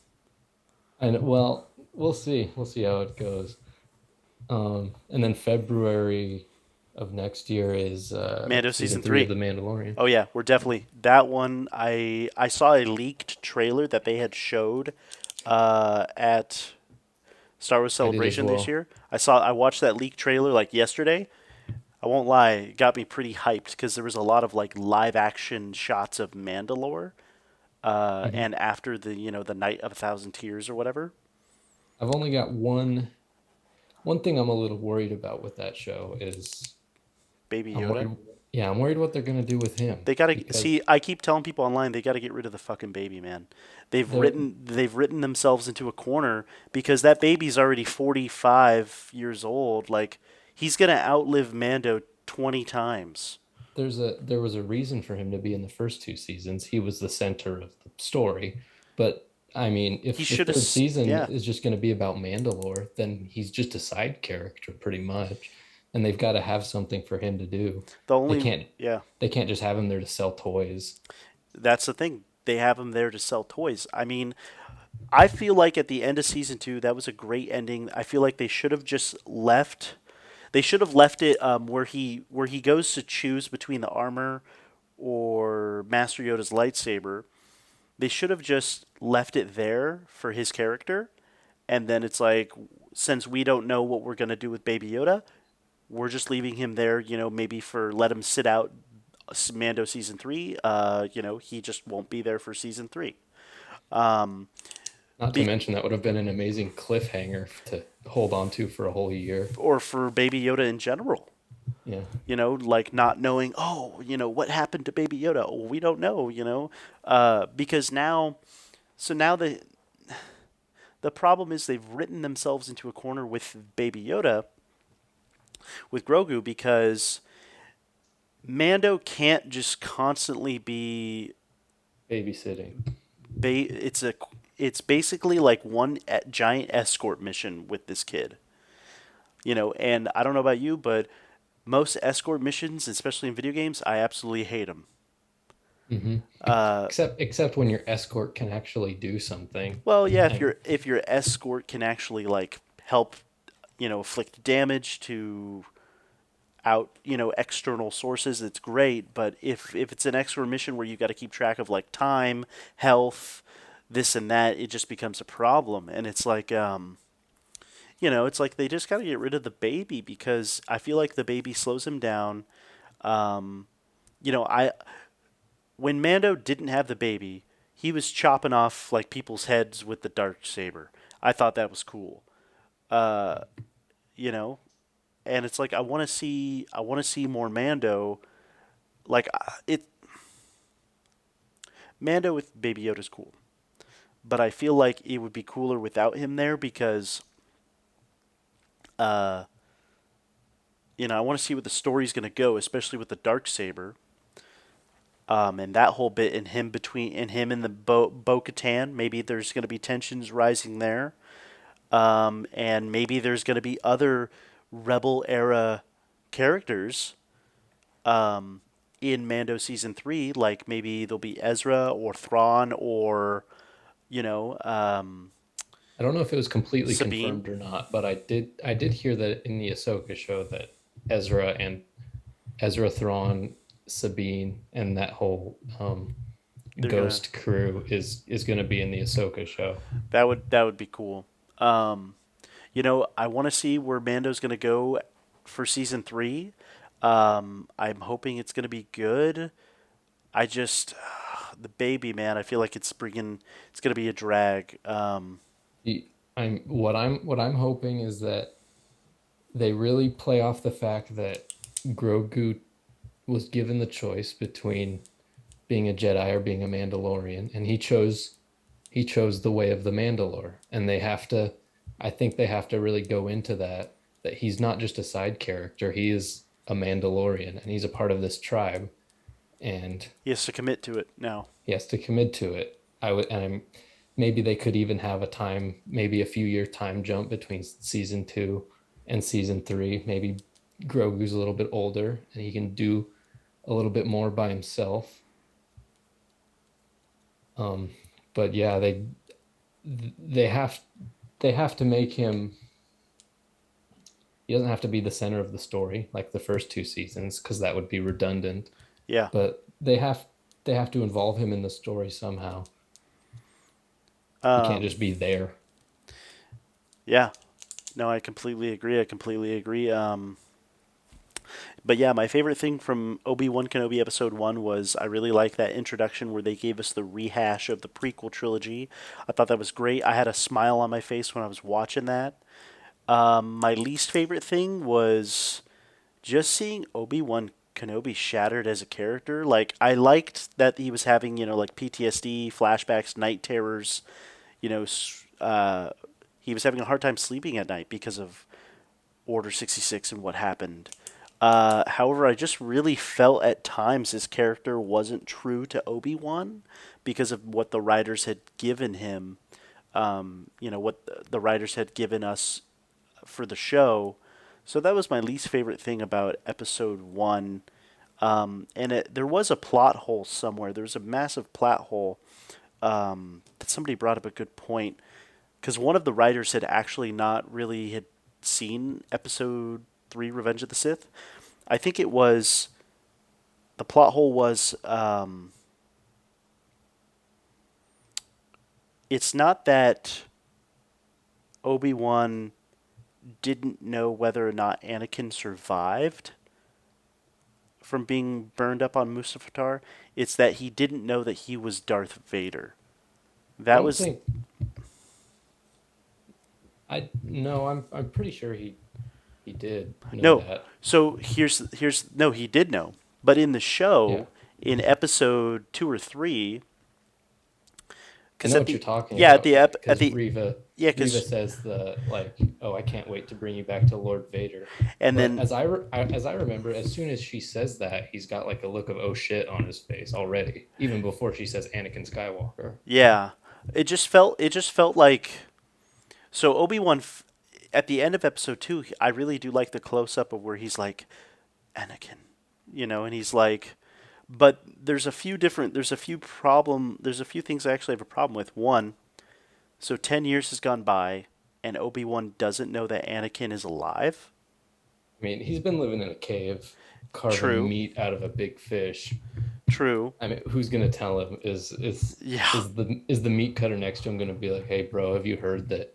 and well, we'll see. We'll see how it goes. And then February of next year is Mando season season 3 of three. The Mandalorian. Oh yeah, we're definitely that one. I saw a leaked trailer that they had showed at Star Wars I did as Celebration this well. year. I watched that leaked trailer like yesterday. I won't lie, it got me pretty hyped because there was a lot of like live action shots of Mandalore. Mhm. And after the the Night of a Thousand Tears or whatever, I've only got one thing I'm a little worried about with that show is Baby I'm Yoda. worried. Yeah, I'm worried what they're gonna do with him They gotta because see. I keep telling people online they gotta get rid of the fucking baby, man. they're They've written themselves into a corner because that baby's already 45 years old. Like he's gonna outlive Mando 20 times. there was a reason for him to be in the first two seasons. He was the center of the story. But I mean, He if the should have. third season Yeah. is just going to be about Mandalore, then he's just a side character pretty much. And they've got to have something for him to do. The They only. can't Yeah. they can't just have him there to sell toys. That's the thing. They have him there to sell toys. I mean, I feel like at the end of season two, that was a great ending. I feel like they should have just left. They should have left it where he goes to choose between the armor or Master Yoda's lightsaber. They should have just left it there for his character, and then it's like, since we don't know what we're gonna do with Baby Yoda, we're just leaving him there. Maybe for let him sit out Mando season three. He just won't be there for season three. Um, Not to be, mention that would have been an amazing cliffhanger to hold on to for a whole year. or for Baby Yoda in general. Yeah. Like not knowing, oh, what happened to Baby Yoda? Oh, we don't know, because now, so now the problem is they've written themselves into a corner with Baby Yoda, with Grogu, because Mando can't just constantly be Babysitting. it's a it's basically like one giant escort mission with this kid. And I don't know about you, but most escort missions, especially in video games, I absolutely hate them. Hmm. Uh, Except when your escort can actually do something. well, yeah, I if your escort can actually like help, afflict damage to external sources, it's great. But if it's an escort mission where you got to keep track of like time, health, this and that, it just becomes a problem. And it's like it's like they just got to get rid of the baby, because I feel like the baby slows him down. Um, I when Mando didn't have the baby, he was chopping off like people's heads with the dark saber. I thought that was cool. Uh, you know, and it's like I want to see more Mando. Like it, Mando with Baby Yoda's cool, but I feel like it would be cooler without him there, because uh, I want to see where the story's gonna go, especially with the dark saber. And that whole bit in him and the Bo Katan, maybe there's going to be tensions rising there. And maybe there's going to be other Rebel era characters in Mando season three, like maybe there'll be Ezra or Thrawn or you know um, don't know if it was completely Sabine. confirmed or not, but I did hear that in the Ahsoka show that Ezra and Ezra Thrawn, Sabine, and that whole They're gonna Ghost crew is going to be in the Ahsoka show. that would be cool. Um, I want to see where Mando's gonna go for season three. I'm hoping it's gonna be good. I just the baby, man. I feel like it's gonna be a drag. What I'm hoping is that they really play off the fact that Grogu was given the choice between being a Jedi or being a Mandalorian, and he chose the way of the Mandalore. And I think they have to really go into that he's not just a side character, he is a Mandalorian and he's a part of this tribe and He has to commit to it now. he has to commit to it. Maybe they could even have maybe a few year time jump between season two and season three. Maybe Grogu's a little bit older and he can do a little bit more by himself. Um, but yeah, they have they have to make him. He doesn't have to be the center of the story like the first two seasons because that would be redundant. Yeah. But they have to involve him in the story somehow. He can't Um, just be there. yeah. No, I completely agree. I completely agree. But yeah, my favorite thing from Obi-Wan Kenobi episode 1 was I really like that introduction where they gave us the rehash of the prequel trilogy. I thought that was great. I had a smile on my face when I was watching that. My least favorite thing was just seeing Obi-Wan Kenobi shattered as a character. Like I liked that he was having like PTSD, flashbacks, night terrors. You know, he was having a hard time sleeping at night because of Order 66 and what happened. However, I just really felt at times his character wasn't true to Obi-Wan because of what the writers had given him. What the writers had given us for the show. So that was my least favorite thing about episode one. There was a plot hole somewhere. There was a massive plot hole that somebody brought up a good point because one of the writers had actually not really had seen episode three, Revenge of the Sith. I think it was the plot hole was it's not that Obi-Wan didn't know whether or not Anakin survived from being burned up on Mustafar. It's that he didn't know that he was Darth Vader. I That don't was think I no, I'm pretty sure he did know no. that. So here's no. He did know, but in the Yeah. show, in episode two or three, I because know at what you're the talking yeah at about the at because the yeah Riva because says the like, "Oh, I can't wait to bring you back to Lord Vader." and But then as I remember, as soon as she says that, he's got like a look of "oh shit" on his face already, even before she says Anakin Skywalker. yeah, it just felt like so Obi-Wan at the end of episode two. I really do like the close up of where he's like Anakin, and he's like, but there's a few things I actually have a problem with. One, so 10 years has gone by and Obi-Wan doesn't know that Anakin is alive. I mean, he's been living in a cave, carving True. meat out of a big fish. True. I mean, who's gonna tell him? Yeah. Is the meat cutter next to him gonna be like, "Hey, bro, have you heard that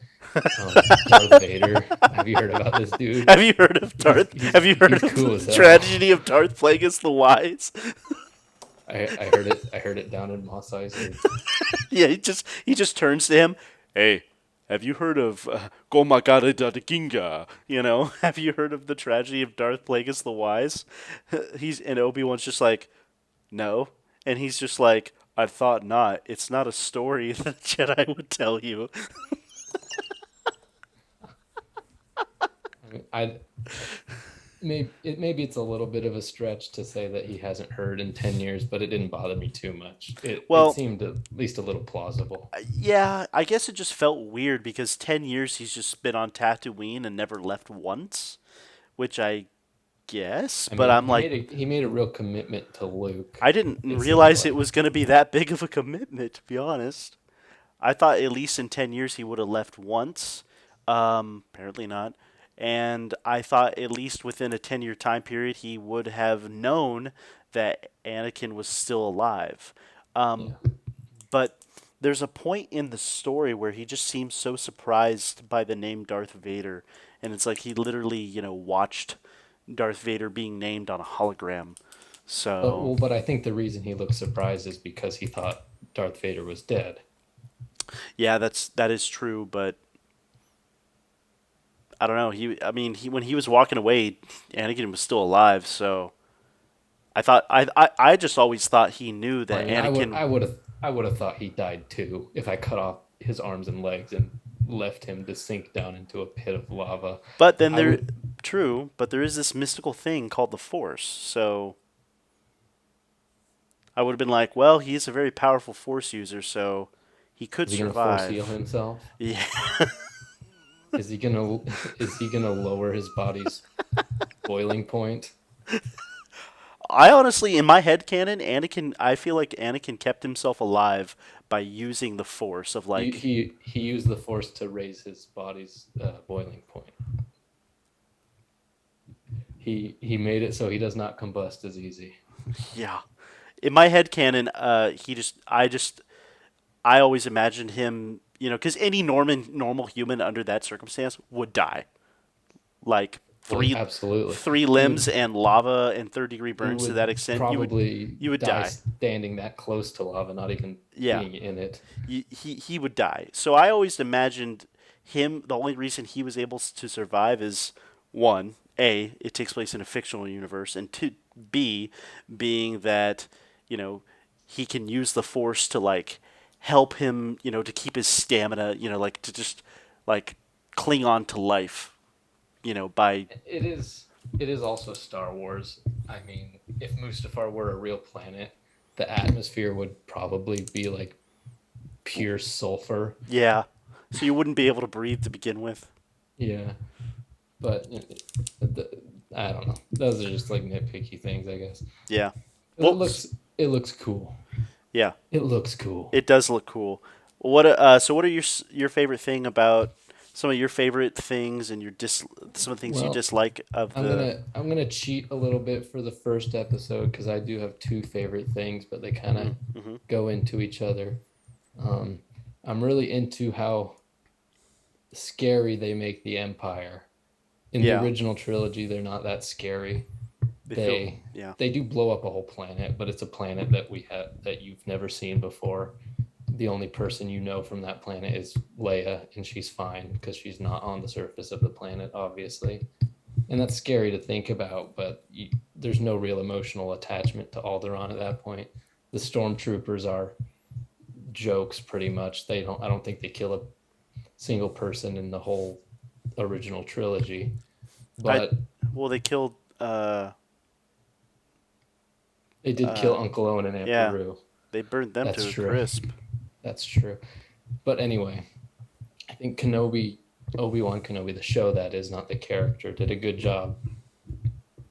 Darth Vader? Have you heard about this dude? Have you heard of Darth? Have you heard He's of cool the as hell." tragedy of Darth Plagueis the Wise? I heard it. I heard it down in Moss Eisley. Yeah, he just turns to him. Hey, have you heard of Gomagare da Ginga? Have you heard of the tragedy of Darth Plagueis the Wise? He's and Obi-Wan's just like, no, and he's just like, I thought not. It's not a story that a Jedi would tell you. I mean, I maybe it's a little bit of a stretch to say that he hasn't heard in 10 years, but it didn't bother me too much. It Well, seemed at least a little plausible. yeah, I guess it just felt weird because 10 years he's just been on Tatooine and never left once, which I guess, I but mean, I'm like, he made a real commitment to Luke. I didn't It seemed realize it like. was going to be that big of a commitment, to be honest. I thought at least in 10 years he would have left once. Apparently not. And I thought at least within a 10-year time period he would have known that Anakin was still alive. Yeah. But there's a point in the story where he just seems so surprised by the name Darth Vader. And it's like he literally, watched Darth Vader being named on a hologram. So, But I think the reason he looked surprised is because he thought Darth Vader was dead. yeah, that is true, but I don't know. I mean, when he was walking away, Anakin was still alive. So I just always thought he knew I that mean, Anakin. I would have thought he died too if I cut off his arms and legs and left him to sink down into a pit of lava. But then I there, would. true. But there is this mystical thing called the Force. So I would have been like, well, he's a very powerful Force user, so he could Is he gonna force heal survive. himself? Yeah. Is he gonna is he gonna lower his body's boiling point? I honestly, in my head canon, Anakin. I feel like Anakin kept himself alive by using the Force of like, He used the force to raise his body's boiling point. He made it so he does not combust as easy. yeah. In my head canon, I always imagined him, because any normal human under that circumstance would die, like Well, three absolutely. three He limbs would and lava and third-degree he burns to would that extent. You would probably you would die die. standing that close to lava, not even Yeah, being in it. he would die. So I always imagined him. The only reason he was able to survive is one. A, it takes place in a fictional universe, and two, B, being that, you know, he can use the Force to like help him, to keep his stamina, like to just like cling on to life, by It is also Star Wars. I mean, if Mustafar were a real planet, the atmosphere would probably be like pure sulfur. yeah. So you wouldn't be able to breathe to begin with. Yeah, but I don't know. Those are just like nitpicky things, I guess. Yeah. It Well, looks it looks cool. yeah. It looks cool. It does look cool. So what are your favorite thing about some of your favorite things and some of the things you Well, dislike of I'm the? gonna I'm gonna cheat a little bit for the first episode because I do have two favorite things, but they kind of Mm-hmm. go into each other. Um, I'm really into how scary they make the Empire. In the Yeah, original trilogy, they're not that scary. they feel. They Yeah, they do blow up a whole planet, but it's a planet that we have that you've never seen before. The only person you know from that planet is Leia, and she's fine because she's not on the surface of the planet, obviously. And that's scary to think about, but there's no real emotional attachment to Alderaan at that point. The stormtroopers are jokes, pretty much. They don't. I don't think they kill a single person in the whole original trilogy, I. but Well, they killed. they did kill Uh, Uncle Owen and Aunt yeah, Beru. they burned them That's to a true. crisp. That's true. But anyway, I think Obi-Wan Kenobi, the show that is, not the character, did a good job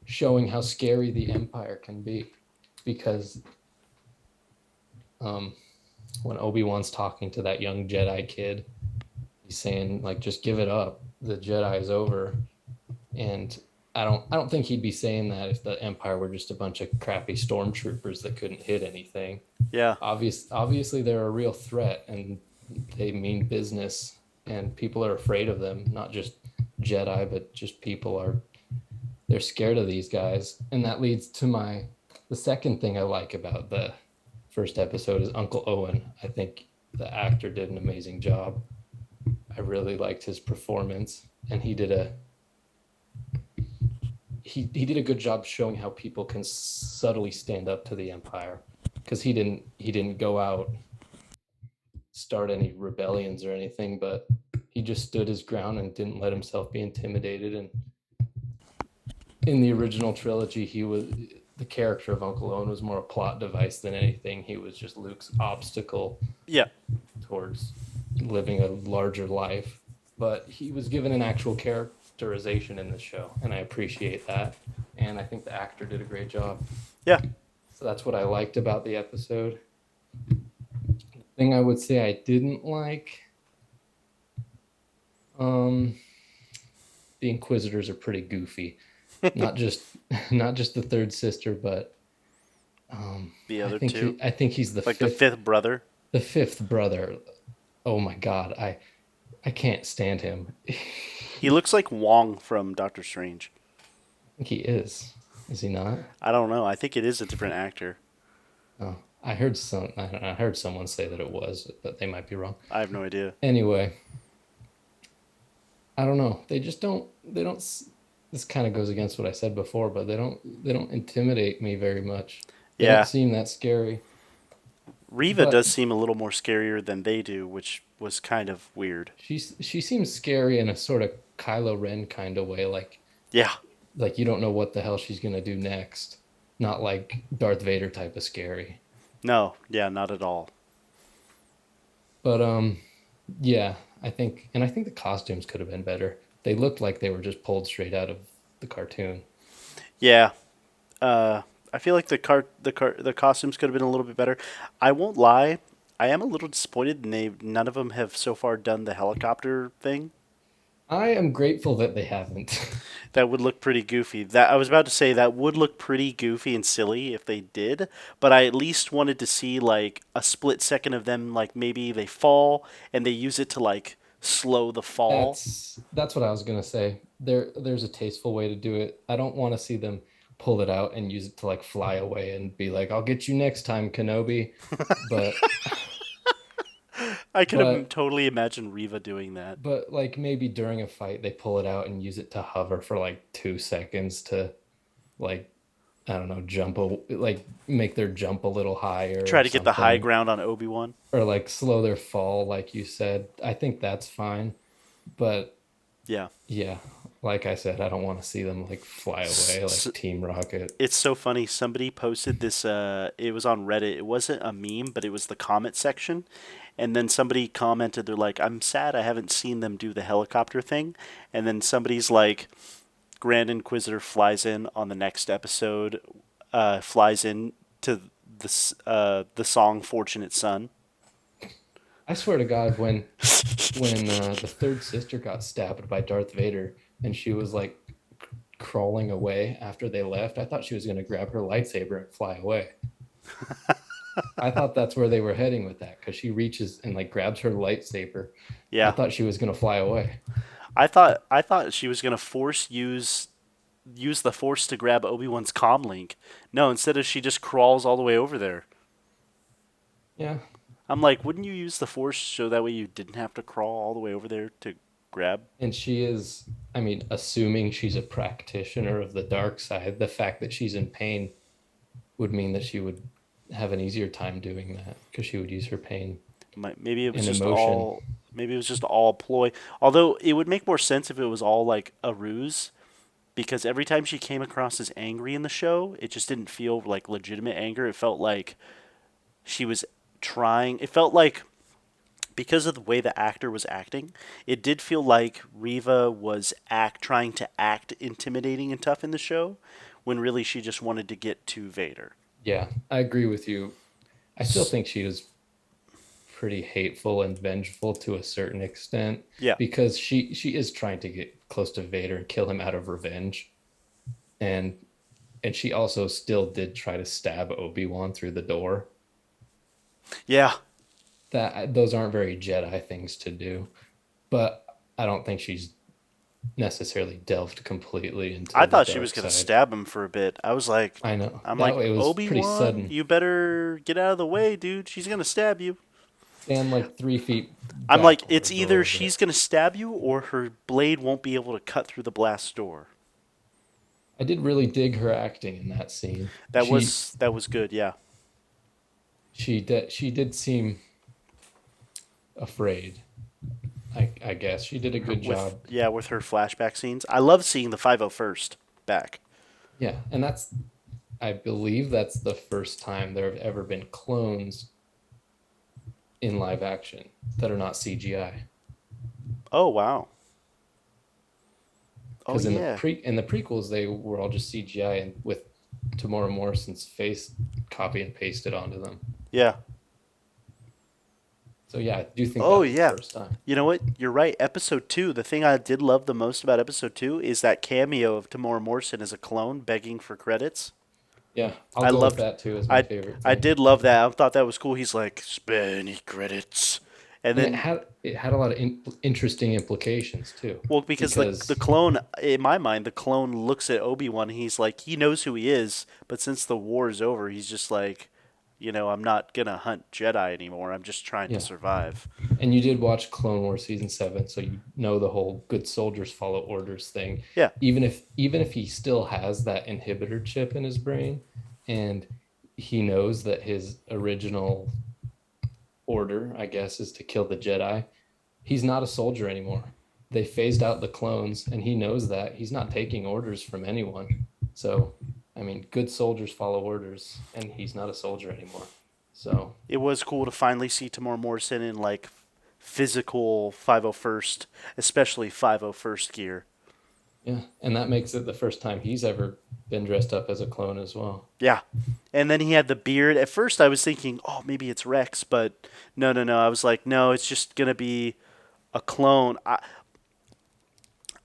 showing how scary the Empire can be. Because um, when Obi-Wan's talking to that young Jedi kid, he's saying like, "Just give it up. The Jedi is over." And I don't think he'd be saying that if the Empire were just a bunch of crappy stormtroopers that couldn't hit anything. Yeah, Obviously they're a real threat and they mean business and people are afraid of them, not just Jedi, but just people are they're scared of these guys. And that leads to the second thing I like about the first episode is Uncle Owen. I think the actor did an amazing job. I really liked his performance and he did a good job showing how people can subtly stand up to the empire because he didn't go out start any rebellions or anything, but he just stood his ground and didn't let himself be intimidated. And in the original trilogy, he was the character of Uncle Owen was more a plot device than anything. He was just Luke's obstacle yeah, towards living a larger life. But he was given an actual characterization in the show, and I appreciate that. And I think the actor did a great job. yeah. So that's what I liked about the episode. The thing I would say I didn't like, um, the Inquisitors are pretty goofy. Not just not just the third sister, but The I other think two, he's the like the fifth fifth brother. brother. Oh my god, I can't stand him. I He looks like Wong from Doctor Strange. think he is. Is he not? I don't know. I think it is a different actor. Oh, I heard someone say that it was, but they might be wrong. I have no idea. Anyway, I don't know. They don't this kind of goes against what I said before, but they don't intimidate me very much. They don't Yeah, seem that scary. Riva But does seem a little more scarier than they do, which was kind of weird. she seems scary in a sort of Kylo Ren kind of way, Yeah, like you don't know what the hell she's gonna do next. Not like Darth Vader type of scary. no, yeah, not at all. But yeah, I think the costumes could have been better. They looked like they were just pulled straight out of the cartoon. Yeah, I feel like the costumes could have been a little bit better. I won't lie, I am a little disappointed, and none of them have so far done the helicopter thing. I am grateful that they haven't. That would look pretty goofy. That I was about to say that would look pretty goofy and silly if they did, but I at least wanted to see like a split second of them, like maybe they fall and they use it to like slow the fall. That's what I was gonna say. There's a tasteful way to do it. I don't want to see them pull it out and use it to like fly away and be like, "I'll get you next time, Kenobi." But I could have But totally imagined Riva doing that. but like maybe during a fight they pull it out and use it to hover for like 2 seconds to like I don't know, like make their jump a little higher Try or to get the high something, ground on Obi-Wan. or like slow their fall, like you said. I think that's fine. But Yeah. yeah, like I said, I don't want to see them like fly S- away s- like Team Rocket. it's so funny. Somebody posted this. It was on Reddit. It wasn't a meme, but it was the comment section. And then somebody commented, they're like, "I'm sad I haven't seen them do the helicopter thing." And then somebody's like, "Grand Inquisitor flies in on the next episode. Flies in to the song Fortunate Son." I swear to God, when the third sister got stabbed by Darth Vader and she was like crawling away after they left, I thought she was going to grab her lightsaber and fly away. I thought that's where they were heading with that because she reaches and like grabs her lightsaber. I Yeah, thought she was going to fly away. I thought she was gonna force use the Force to grab Obi-Wan's comm link. No, instead of she just crawls all the way over there. Yeah. I'm like, wouldn't you use the Force so that way you didn't have to crawl all the way over there to grab? And she is, I mean, assuming she's a practitioner of the dark side, the fact that she's in pain would mean that she would have an easier time doing that because she would use her pain Maybe it was and just emotion. all. Maybe it was just all ploy. Although it would make more sense if it was all like a ruse, because every time she came across as angry in the show, it just didn't feel like legitimate anger. It felt like she was trying. It felt like because of the way the actor was acting, it did feel like Riva was act trying to act intimidating and tough in the show, when really she just wanted to get to Vader. Yeah, I agree with you. I still S- think she was pretty hateful and vengeful to a certain extent Yeah, because she is trying to get close to Vader and kill him out of revenge. And she also still did try to stab Obi-Wan through the door. yeah. That those aren't very Jedi things to do, but I don't think she's necessarily delved completely I into the thought she was dark gonna side. stab him for a bit. I was like, I know I'm that like, it was pretty Obi-Wan, sudden. you better get out of the way, dude. She's gonna stab you. Stand like 3 feet I'm like, back it's a either little she's bit. gonna stab you or her blade won't be able to cut through the blast door. I did really dig her acting in that scene. That was good. Yeah. She did seem afraid. I guess she did a good With job. yeah, with her flashback scenes. I love seeing the 501st back. Yeah, and that's I believe that's the first time there have ever been clones in live action that are not CGI. Oh wow. Oh Because yeah. in the prequels they were all just CGI and with Tamora Morrison's face copy and pasted onto them. Yeah. So yeah, I do think Oh that was the yeah. first time. You know what? You're right. Episode two. The thing I did love the most about episode two is that cameo of Tamora Morrison as a clone begging for credits. Yeah, I'll I go with loved. that too as my I favorite I thing. did love that. I thought that was cool. He's like, spare any credits, and And then it had a lot of interesting implications too, well, because the because clone, in my mind, the clone looks at Obi-Wan. He's like, he knows who he is, but since the war is over, he's just like, I'm not gonna hunt Jedi anymore. I'm just trying to yeah. survive. And you did watch Clone Wars season 7, so you know the whole good soldiers follow orders thing. Yeah, Even if he still has that inhibitor chip in his brain, and he knows that his original order, I guess, is to kill the Jedi, he's not a soldier anymore. They phased out the clones, and he knows that he's not taking orders from anyone. So, I mean, good soldiers follow orders, and he's not a soldier anymore. So, it was cool to finally see Tamora Morrison in like physical 501st, especially 501st gear. yeah, and that makes it the first time he's ever been dressed up as a clone as well. Yeah. And then he had the beard. At first, I was thinking, oh, maybe it's Rex, but no, no, no. I was like, no, it's just gonna be a clone.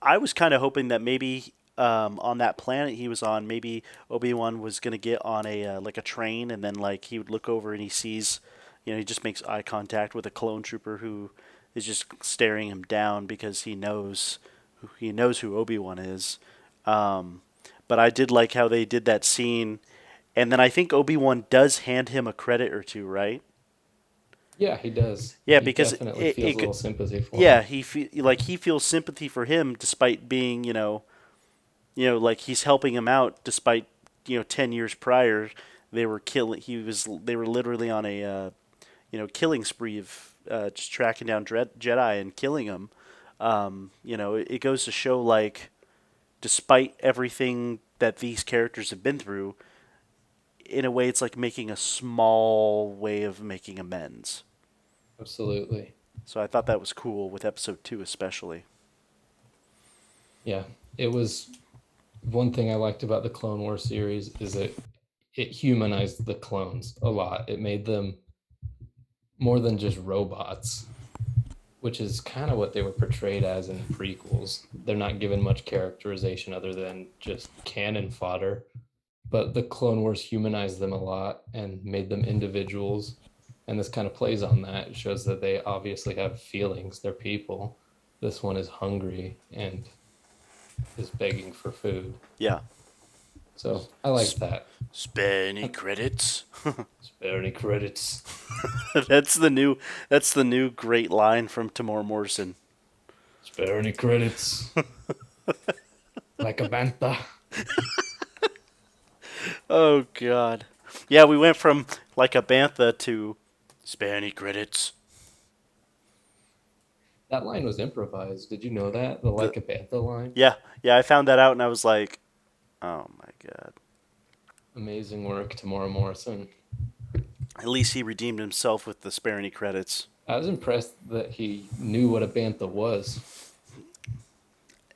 I was kind of hoping that maybe on that planet he was on, maybe Obi-Wan was gonna get on a like a train, and then like he would look over and he sees, he just makes eye contact with a clone trooper who is just staring him down because he knows who Obi-Wan is. Um, but I did like how they did that scene, and then I think Obi-Wan does hand him a credit or two, right? Yeah, he does. Yeah, He because definitely feels a little sympathy for yeah, him. he feels sympathy for him despite being, like he's helping him out despite, 10 years prior they were literally on a killing spree of just tracking down Jedi and killing them. It goes to show, like, despite everything that these characters have been through, in a way, it's like making a small way of making amends. Absolutely. So I thought that was cool with episode 2, especially. Yeah. It was one thing I liked about the Clone Wars series is it humanized the clones a lot. It made them more than just robots, which is kind of what they were portrayed as in the prequels. They're not given much characterization other than just cannon fodder. But the Clone Wars humanized them a lot and made them individuals. And this kind of plays on that. It shows that they obviously have feelings. They're people. This one is hungry and is begging for food. Yeah. So I like that. Spare any credits? Spare any credits? that's the new that's the new great line from Tamora Morrison. Spare any credits? Like a bantha. Oh god. Yeah, we went from like a bantha to spare any credits. That line was improvised. Did you know that? The The like a bantha line? Yeah, yeah, I found that out and I was like, "Oh my god." Amazing work, Tamora Morrison. At least he redeemed himself with the spare any credits. I was impressed that he knew what a bantha was.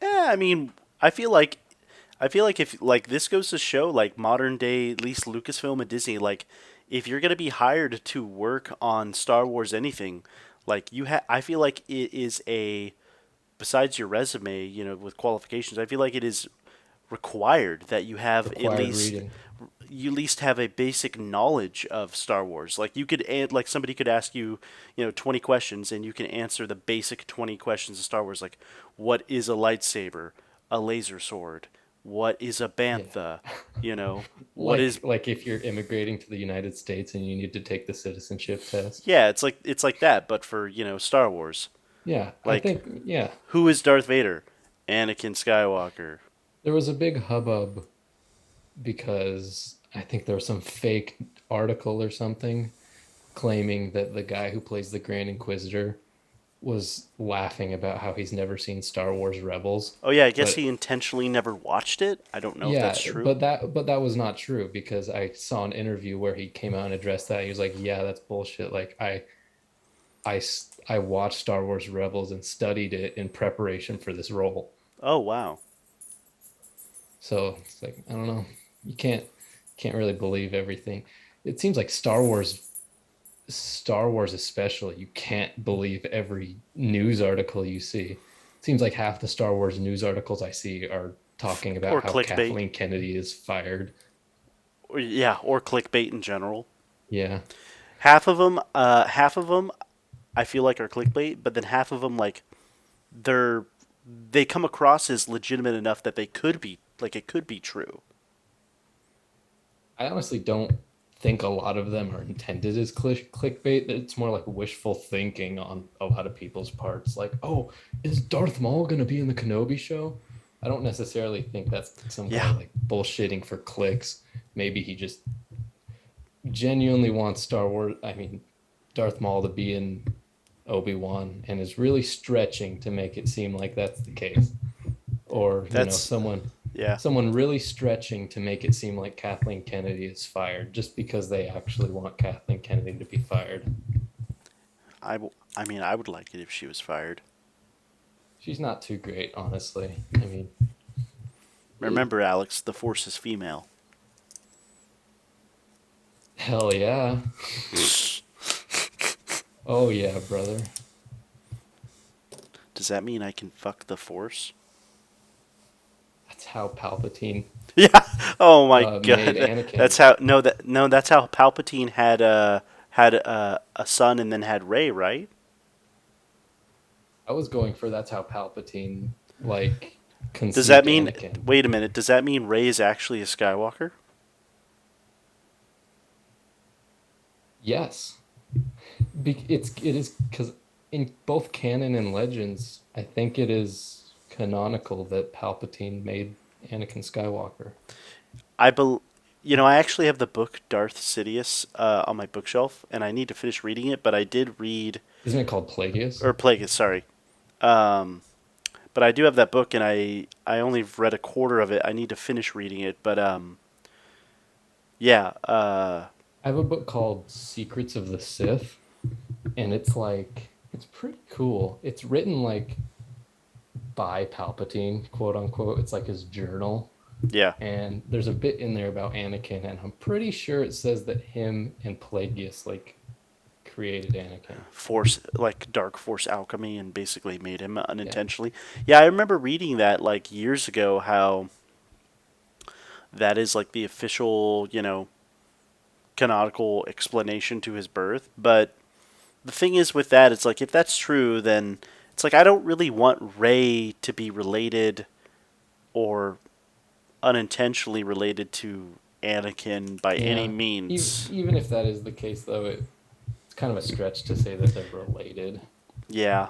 I mean, I feel like if like this goes to show like modern day, at least Lucasfilm and Disney, like if you're gonna be hired to work on Star Wars anything, like I feel like it is a besides your resume, with qualifications, I feel like it is required that Required reading. you at least have a basic knowledge of Star Wars. Like you could like somebody could ask you, 20 questions and you can answer the basic 20 questions of Star Wars, like what is a lightsaber, a laser sword, what is a Yeah. bantha, what is Like if you're immigrating to the United States and you need to take the citizenship test. yeah, it's like that, but for, Star Wars. Yeah, I Like, think yeah. who is Darth Vader? Anakin Skywalker. There was a big hubbub because I think there was some fake article or something claiming that the guy who plays the Grand Inquisitor was laughing about how he's never seen Star Wars Rebels. Oh yeah, I guess he But intentionally never watched it. I don't know if that's yeah, true. but that was not true because I saw an interview where he came out and addressed that. He was like, "Yeah, that's bullshit. Like I watched Star Wars Rebels and studied it in preparation for this role." Oh wow. So it's like I don't know. You can't really believe everything. It seems like Star Wars especially, you can't believe every news article you see. It seems like half the Star Wars news articles I see are talking about Or how clickbait. Kathleen Kennedy is fired. Or clickbait in general. Yeah. Half of them, I feel like are clickbait, but then half of them, like, they're they come across as legitimate enough that they could be like it could be true. I honestly don't think a lot of them are intended as clickbait. It's more like wishful thinking on a lot of people's parts. Like, oh, is Darth Maul going to be in the Kenobi show? I don't necessarily think that's some guy Yeah, like bullshitting for clicks. Maybe he just genuinely wants Star Wars. I mean, Darth Maul to be in Obi-Wan and is really stretching to make it seem like that's the case. Or, that's yeah. someone really stretching to make it seem like Kathleen Kennedy is fired just because they actually want Kathleen Kennedy to be fired. I mean, I would like it if she was fired. She's not too great, honestly. I mean, Remember, Alex, the Force is female. hell yeah. Oh yeah, brother. Does that mean I can fuck the Force? That's how Palpatine Yeah. Oh my made god. Anakin. That's how Palpatine had a son and then had Rey, right? I was going for that's how Palpatine like Does that conceived mean Anakin. wait a minute, does that mean Rey is actually a Skywalker? Yes. It is because in both canon and legends, I think it is canonical that Palpatine made Anakin Skywalker. I bel I actually have the book Darth Sidious on my bookshelf, and I need to finish reading it. But I did read, Isn't it called Plagueis? or Plagueis, sorry. Um, but I do have that book, and I only read a quarter of it. I need to finish reading it. But yeah, I have a book called Secrets of the Sith, and it's like it's pretty cool. It's written like by Palpatine, quote unquote. It's like his journal. yeah. And there's a bit in there about Anakin, and I'm pretty sure it says that him and Plagueis like created Anakin. Force, like dark force alchemy, and basically made him Yeah. unintentionally. Yeah, I remember reading that like years ago. How that is like the official, canonical explanation to his birth. But the thing is with that, it's like if that's true, then it's like I don't really want Ray to be related or unintentionally related to Anakin by any Yeah. means. Even if that is the case, though, it's kind of a stretch to say that they're related. Yeah,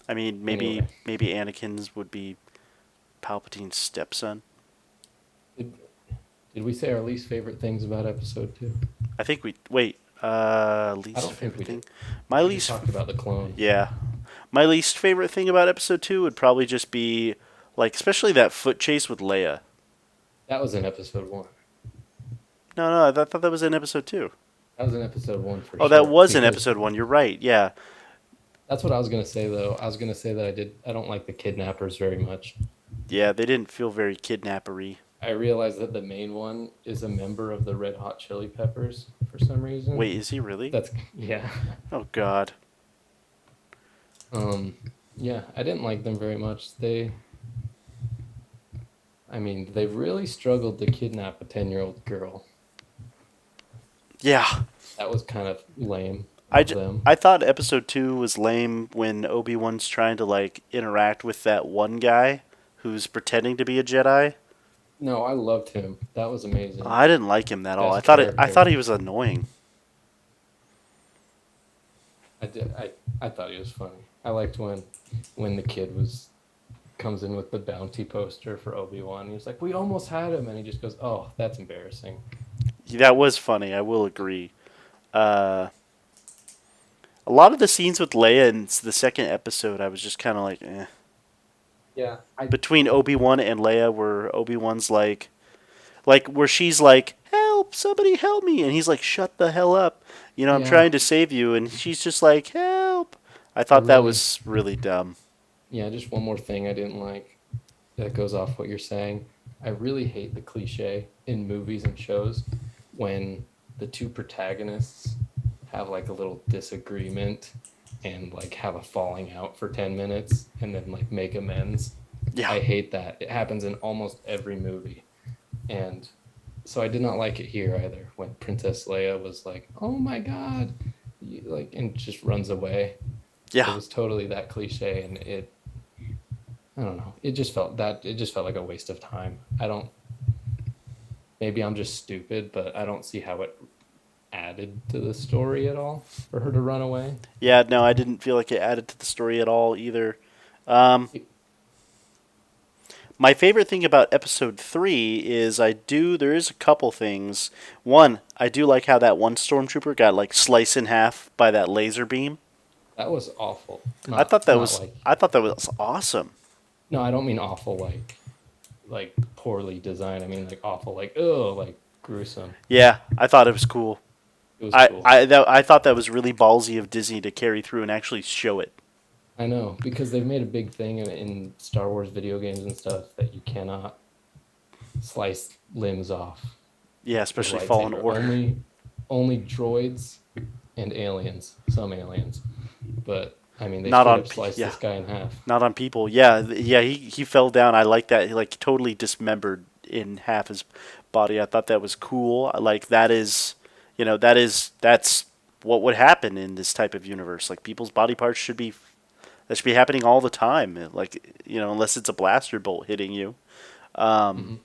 I mean maybe Anyway, maybe Anakin's would be Palpatine's stepson. did, did we say our least favorite things about episode two? I think we wait. I Least don't think favorite we did. thing. My We just least, talked about the clone. yeah, my least favorite thing about episode two would probably just be like, especially that foot chase with Leia. That was in episode one. No, no, I thought that was in episode two. That was in episode one for Oh, that sure. was in Because episode one. You're right. Yeah, that's what I was gonna say, though. I was gonna say that I don't like the kidnappers very much. yeah, they didn't feel very kidnappery. I realized that the main one is a member of the Red Hot Chili Peppers for some reason. Wait, is he really? That's yeah. Oh God. Um, yeah, I didn't like them very much. I mean, they really struggled to kidnap a 10-year-old girl. Yeah, That was kind of lame I, of j- them. I thought episode two was lame when Obi-Wan's trying to like interact with that one guy who's pretending to be a Jedi. No, I loved him. That was amazing. I didn't like him at all. Best I thought character. he was annoying. I did. I thought he was funny. I liked when the kid was comes in with the bounty poster for Obi-Wan. He was like, "We almost had him," and he just goes, "Oh, that's embarrassing." That was funny. I will agree. Uh, a lot of the scenes with Leia in the second episode, I was just kind of like, eh. Yeah, I Between Obi-Wan and Leia, where Obi-Wan's like where she's like, "Help! Somebody help me!" and he's like, "Shut the hell up! I'm yeah, trying to save you," and she's just like, "Help!" I I thought that really was really dumb. yeah, just one more thing I didn't like that goes off what you're saying. I really hate the cliche in movies and shows when the two protagonists have like a little disagreement and like have a falling out for 10 minutes and then like make amends. Yeah, I hate that. It happens in almost every movie. And so I did not like it here either when Princess Leia was like, "Oh my God," like and just runs away. It yeah, was totally that cliche and I don't know. It just felt like a waste of time. I don't maybe I'm just stupid, but I don't see how it added to the story at all for her to run away. yeah. No, I didn't feel like it added to the story at all either. Um, It- my favorite thing about episode three is there is a couple things. One, I do like how that one stormtrooper got like sliced in half by that laser beam. that was awful. I Not thought that not was like I thought that was awesome. no, I don't mean awful like poorly designed. I mean like awful like oh like gruesome. Yeah, I thought it was cool. It was cool. I thought that was really ballsy of Disney to carry through and actually show it. I know because they've made a big thing in Star Wars video games and stuff that you cannot slice limbs off Yeah, with especially Fallen lightsaber. Order. Only droids and aliens, some aliens. But I mean, they Not straight on up sliced yeah, this guy in half. not on people. Yeah, yeah, he fell down. I like that. He like totally dismembered in half his body. I thought that was cool. Like that is, that's what would happen in this type of universe. Like people's body parts that should be happening all the time. Like, unless it's a blaster bolt hitting you. Um,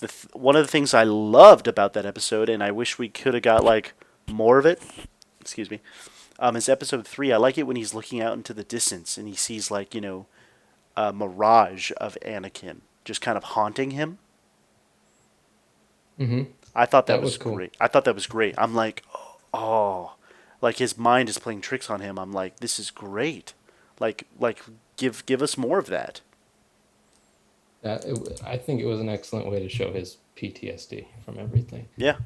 Hmm. one of the things I loved about that episode, and I wish we could have got like more of it, excuse me, is episode 3. I like it when he's looking out into the distance and he sees like a mirage of Anakin just kind of haunting him. Hmm. I thought that That was was cool. great. I thought that was great. I'm like, oh, like his mind is playing tricks on him. I'm like, this is great. Like give us more of that. I think it was an excellent way to show his PTSD from everything Yeah,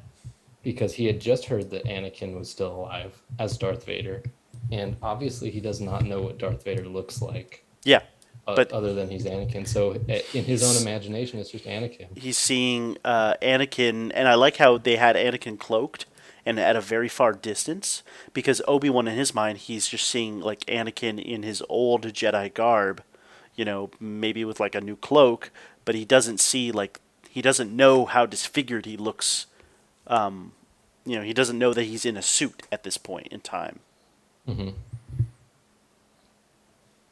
because he had just heard that Anakin was still alive as Darth Vader, and obviously he does not know what Darth Vader looks like yeah, but other than he's Anakin. So in his own he's imagination, it's just Anakin. he's seeing Anakin, and I like how they had Anakin cloaked and at a very far distance because Obi-Wan in his mind he's just seeing like Anakin in his old Jedi garb, maybe with like a new cloak, but he doesn't see like he doesn't know how disfigured he looks. He doesn't know that he's in a suit at this point in time. Hmm.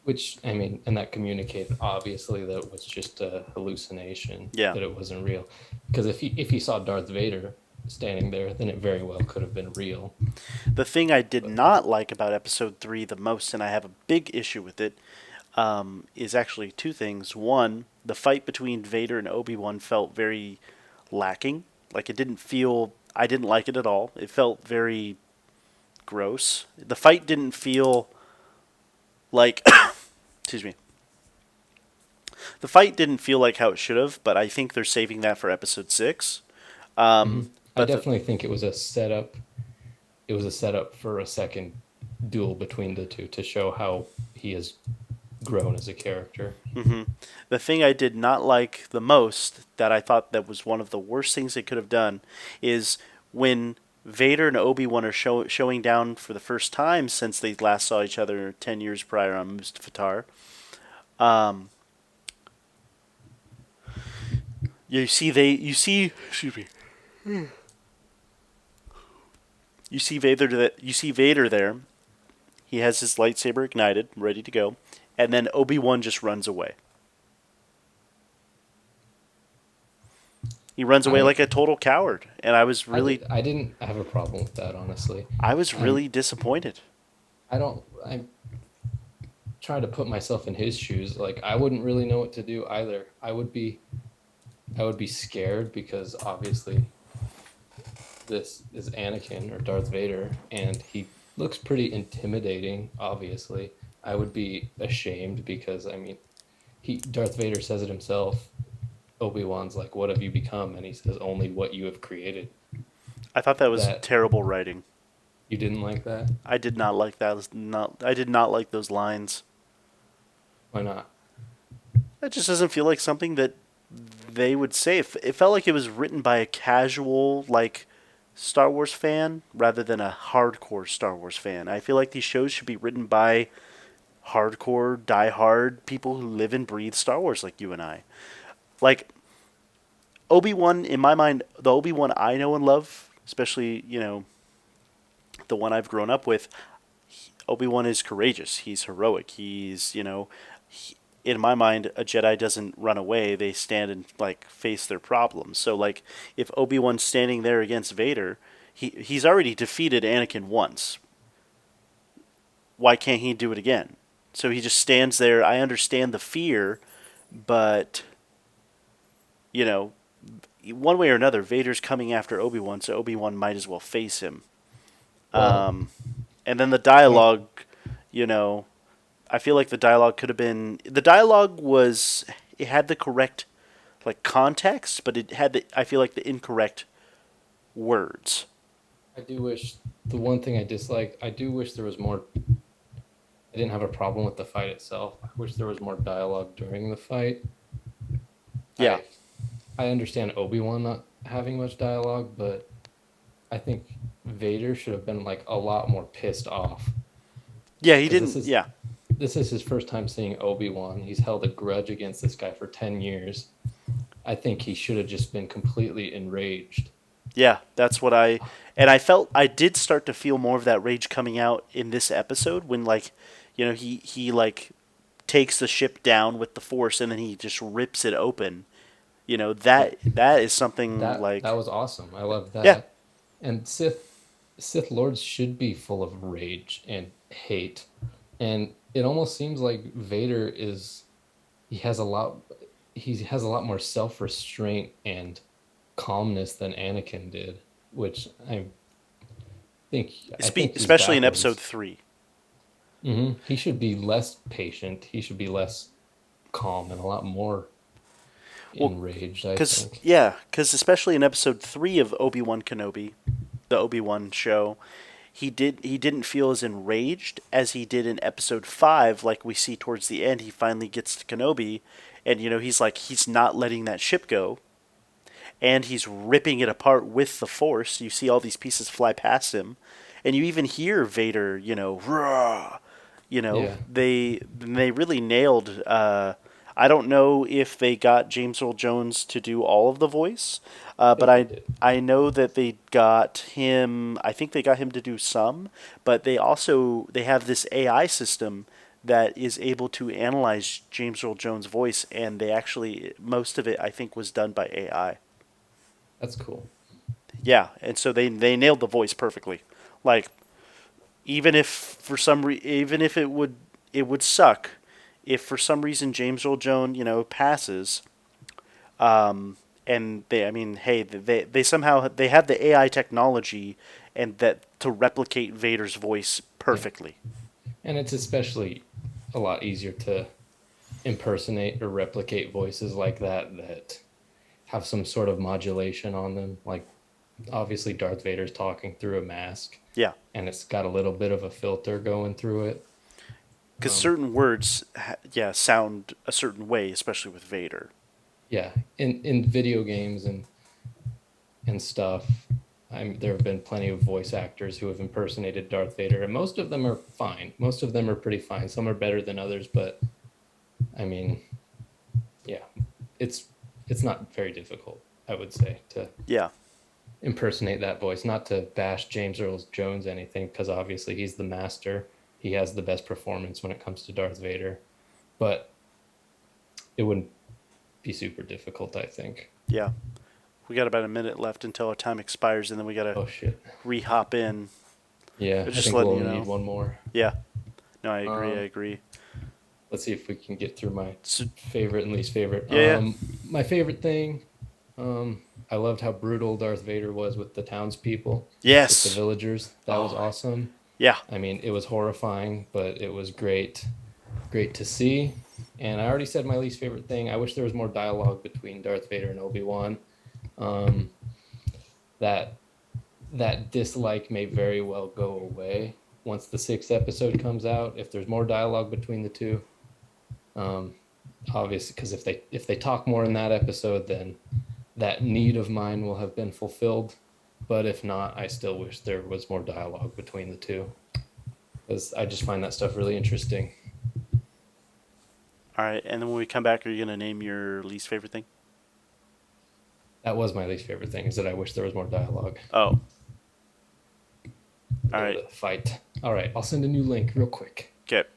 Which I mean, and that communicated obviously that it was just a hallucination, Yeah. that it wasn't real. Because if he saw Darth Vader standing there, then it very well could have been real. The thing I did But not like about episode 3 the most, and I have a big issue with it, is actually two things. One, the fight between Vader and Obi-Wan felt very lacking. Like it didn't feel. I didn't like it at all. It felt very gross. The fight didn't feel like. Excuse me. The fight didn't feel like how it should have, but I think they're saving that for episode 6. mhm. I But the definitely think it was a setup. It was a setup for a second duel between the two to show how he has grown as a character. The thing I did not like the most, that I thought that was one of the worst things they could have done, is when Vader and Obi-Wan are showing down for the first time since they last saw each other 10 years prior on Mustafar. Um, excuse me. You see Vader there. He has his lightsaber ignited, ready to go, and then Obi-Wan just runs away. He runs away I like a total coward, and I didn't have a problem with that, honestly. I was I'm really disappointed. I don't I try to put myself in his shoes. Like I wouldn't really know what to do either. I would be scared because obviously this is Anakin or Darth Vader and he looks pretty intimidating, obviously. I would be ashamed because I mean, he Darth Vader says it himself. Obi-Wan's like, "What have you become?" And he says, "Only what you have created." I thought that was That terrible writing. you didn't like that? I did not like that. I did not like those lines. Why not? That just doesn't feel like something that they would say. It felt like it was written by a casual like Star Wars fan rather than a hardcore Star Wars fan. I feel like these shows should be written by hardcore, die-hard people who live and breathe Star Wars like you and I. Like Obi-Wan, in my mind, the Obi-Wan I know and love, especially, the one I've grown up with, Obi-Wan is courageous. He's heroic. In my mind, a Jedi doesn't run away. They stand and, like, face their problems. So, like, if Obi-Wan's standing there against Vader, he's already defeated Anakin once. Why can't he do it again? So he just stands there. I understand the fear, but, you know, one way or another, Vader's coming after Obi-Wan, so Obi-Wan might as well face him. Well, And then the I don't dialogue, you know, I feel like the dialogue could have been. The dialogue was. It had the correct, like, context, but it had I feel like the incorrect words. I do wish the one thing I disliked, I do wish there was more. I didn't have a problem with the fight itself. I wish there was more dialogue during the fight. Yeah. I I understand Obi-Wan not having much dialogue, but I think Vader should have been like a lot more pissed off Yeah, he because this didn't. is Yeah. this is his first time seeing Obi-Wan. He's held a grudge against this guy for 10 years. I think he should have just been completely enraged. Yeah, that's what I. And I felt. I did start to feel more of that rage coming out in this episode when, like, he like, takes the ship down with the Force and then he just rips it open. Yeah, That is something that like. was awesome. I love Yeah. that. And Sith, Sith Lords should be full of rage and hate. And it almost seems like Vader is he has a lot he has a lot more self-restraint and calmness than Anakin did, which think I think he's Especially in episode backwards. 3. He should be less patient. He should be less calm and a lot more Well, enraged, I because think. yeah, because especially in episode 3 of Obi-Wan Kenobi, the Obi-Wan show, he didn't feel as enraged as he did in episode 5. Like we see towards the end, he finally gets to Kenobi, and he's like he's not letting that ship go, and he's ripping it apart with the Force. You see all these pieces fly past him, and you even hear Vader, "Rah!" Yeah, They really nailed. I don't know if they got James Earl Jones to do all of the voice, I but think they I did. I know that they got him. I think they got him to do some, but they have this AI system that is able to analyze James Earl Jones' voice, and they actually most of it I think was done by AI. That's cool. Yeah, and so they nailed the voice perfectly. Like even if it would suck if for some reason James Earl Jones passes, and they I mean hey they somehow they have the AI technology and that to replicate Vader's voice Yeah. perfectly. And it's especially a lot easier to impersonate or replicate voices like that have some sort of modulation on them. Like obviously Darth Vader's talking through a mask Yeah, and it's got a little bit of a filter going through it. because Um, certain words yeah sound a certain way, especially with Vader. yeah, in video games and stuff, there have been plenty of voice actors who have impersonated Darth Vader, and most of them are fine. Most of them are pretty fine. Some are better than others, but I mean, yeah, it's it's not very difficult, I would say, to Yeah, impersonate that voice. Not to bash James Earl Jones anything, because obviously he's the master. He has the best performance when it comes to Darth Vader, but it wouldn't be super difficult, I think. yeah. We got about a minute left until our time expires, and then we gotta Oh shit. re-hop in. Yeah, I Just think we'll letting you only need know. one more. Yeah. No, I agree. I Um, agree. let's see if we can get through my So, favorite and least favorite. yeah, yeah. My favorite thing, I loved how brutal Darth Vader was with the townspeople, with the Yes. villagers. That was Oh, awesome. yeah. I mean, it was horrifying, but it was great to see. And I already said my least favorite thing. I wish there was more dialogue between Darth Vader and Obi-Wan. Um, that that dislike may very well go away once the sixth episode comes out if there's more dialogue between the two. Um, Obviously, because if they talk more in that episode, then that need of mine will have been fulfilled. But if not, I still wish there was more dialogue between the two because I just find that stuff really interesting. All right. And then when we come back, are you gonna name your least favorite thing? That was my least favorite thing is that I wish there was more dialogue. Oh, all Go right. to the fight. All right, I'll send a new link real quick. Okay.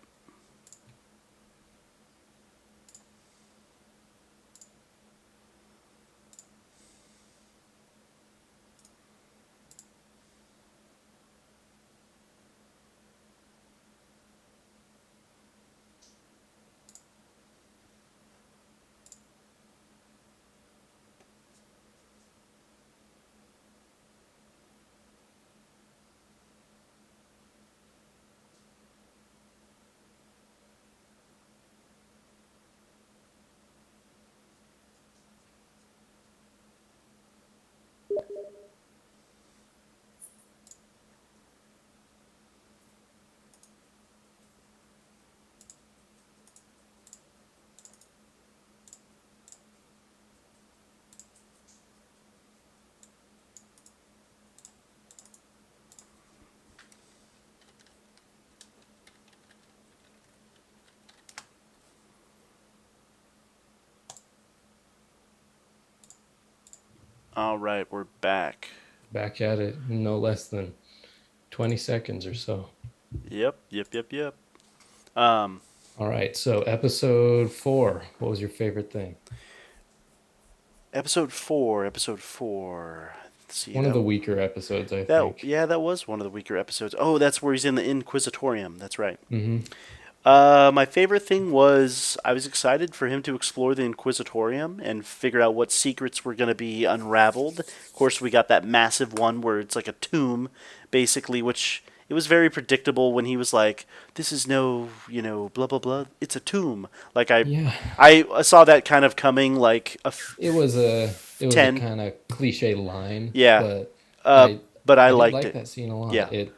All right. We're back. Back at it in no less than 20 seconds or so. Yep. Yep. Yep. Yep. Um, All right, so episode 4. What was your favorite thing? episode 4. Episode 4. see One of that the weaker episodes, I that think. yeah, that was one of the weaker episodes. Oh, that's where he's in the Inquisitorium. That's right. Hmm. My favorite thing was I was excited for him to explore the Inquisitorium and figure out what secrets were going to be unraveled. Of course, we got that massive one where it's like a tomb, basically, which it was very predictable when he was like, "This is no, blah blah blah. It's a tomb." Like Yeah, I saw that kind of coming, like it was a 10. kind of cliche line, Yeah, but uh, I but I I did liked like it. that scene a lot. Yeah, It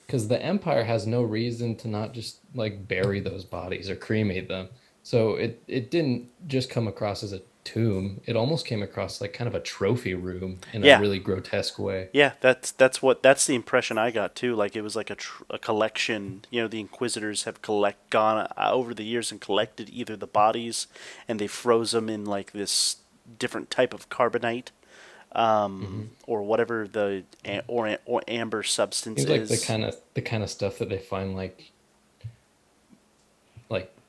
because the Empire has no reason to not just like bury those bodies or cremate them. So it didn't just come across as a tomb. It almost came across like kind of a trophy room in a yeah. really grotesque way. Yeah, that's the impression I got too. Like it was like a collection. The Inquisitors have gone over the years and collected either the bodies, and they froze them in like this different type of carbonite, Hmm. or whatever or amber substance Seems like the is. kind of the kind of stuff that they find like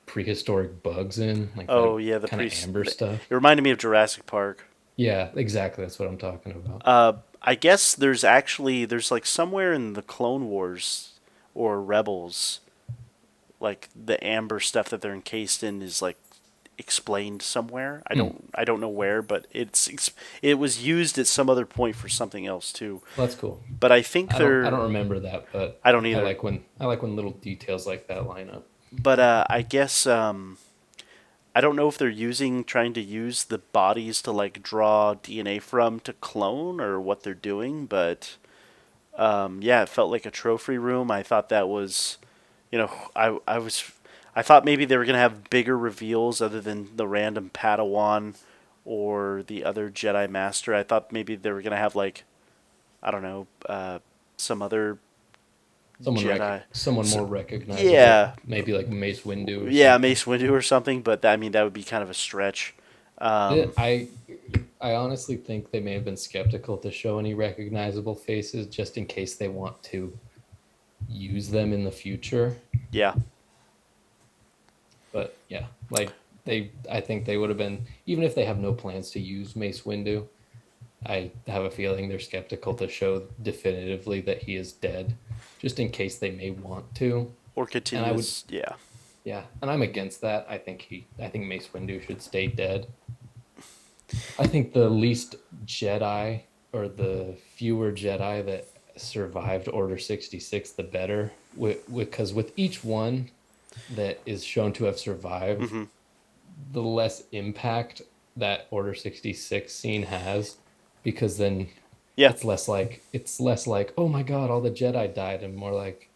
prehistoric bugs in, like Oh that yeah, kind of amber it stuff. reminded me of Jurassic Park. Yeah, exactly. That's what I'm talking about. I guess there's like somewhere in the Clone Wars or Rebels, like the amber stuff that they're encased in is like explained somewhere. I Hmm. don't I don't know where, but it was used at some other point for something else too. Well, that's cool. But I think I they're don't remember that, but I don't I either. like when little details like that line up. But I guess I don't know if they're trying to use the bodies to like draw DNA from to clone or what they're doing, but yeah, it felt like a trophy room. I thought that was, I thought maybe they were gonna have bigger reveals other than the random Padawan or the other Jedi Master. I thought maybe they were gonna have like, I don't know, some other Jedi. Someone So, more recognizable, yeah, maybe like Mace Windu or yeah, something. Mace Windu or something. But I mean, that would be kind of a stretch. It, Um, I honestly think they may have been skeptical to show any recognizable faces just in case they want to use them in the future. yeah, But yeah, like I think they would have been, even if they have no plans to use Mace Windu, I have a feeling they're skeptical to show definitively that he is dead, just in case they may want to. or And I would, continuous. Yeah, yeah, and I'm against that. I think Mace Windu should stay dead. I think the least Jedi or the fewer Jedi that survived Order 66, the better. Because with each one that is shown to have survived, hmm, the less impact that Order 66 scene has, because then yeah. it's less like, oh my god, all the Jedi died, and more like,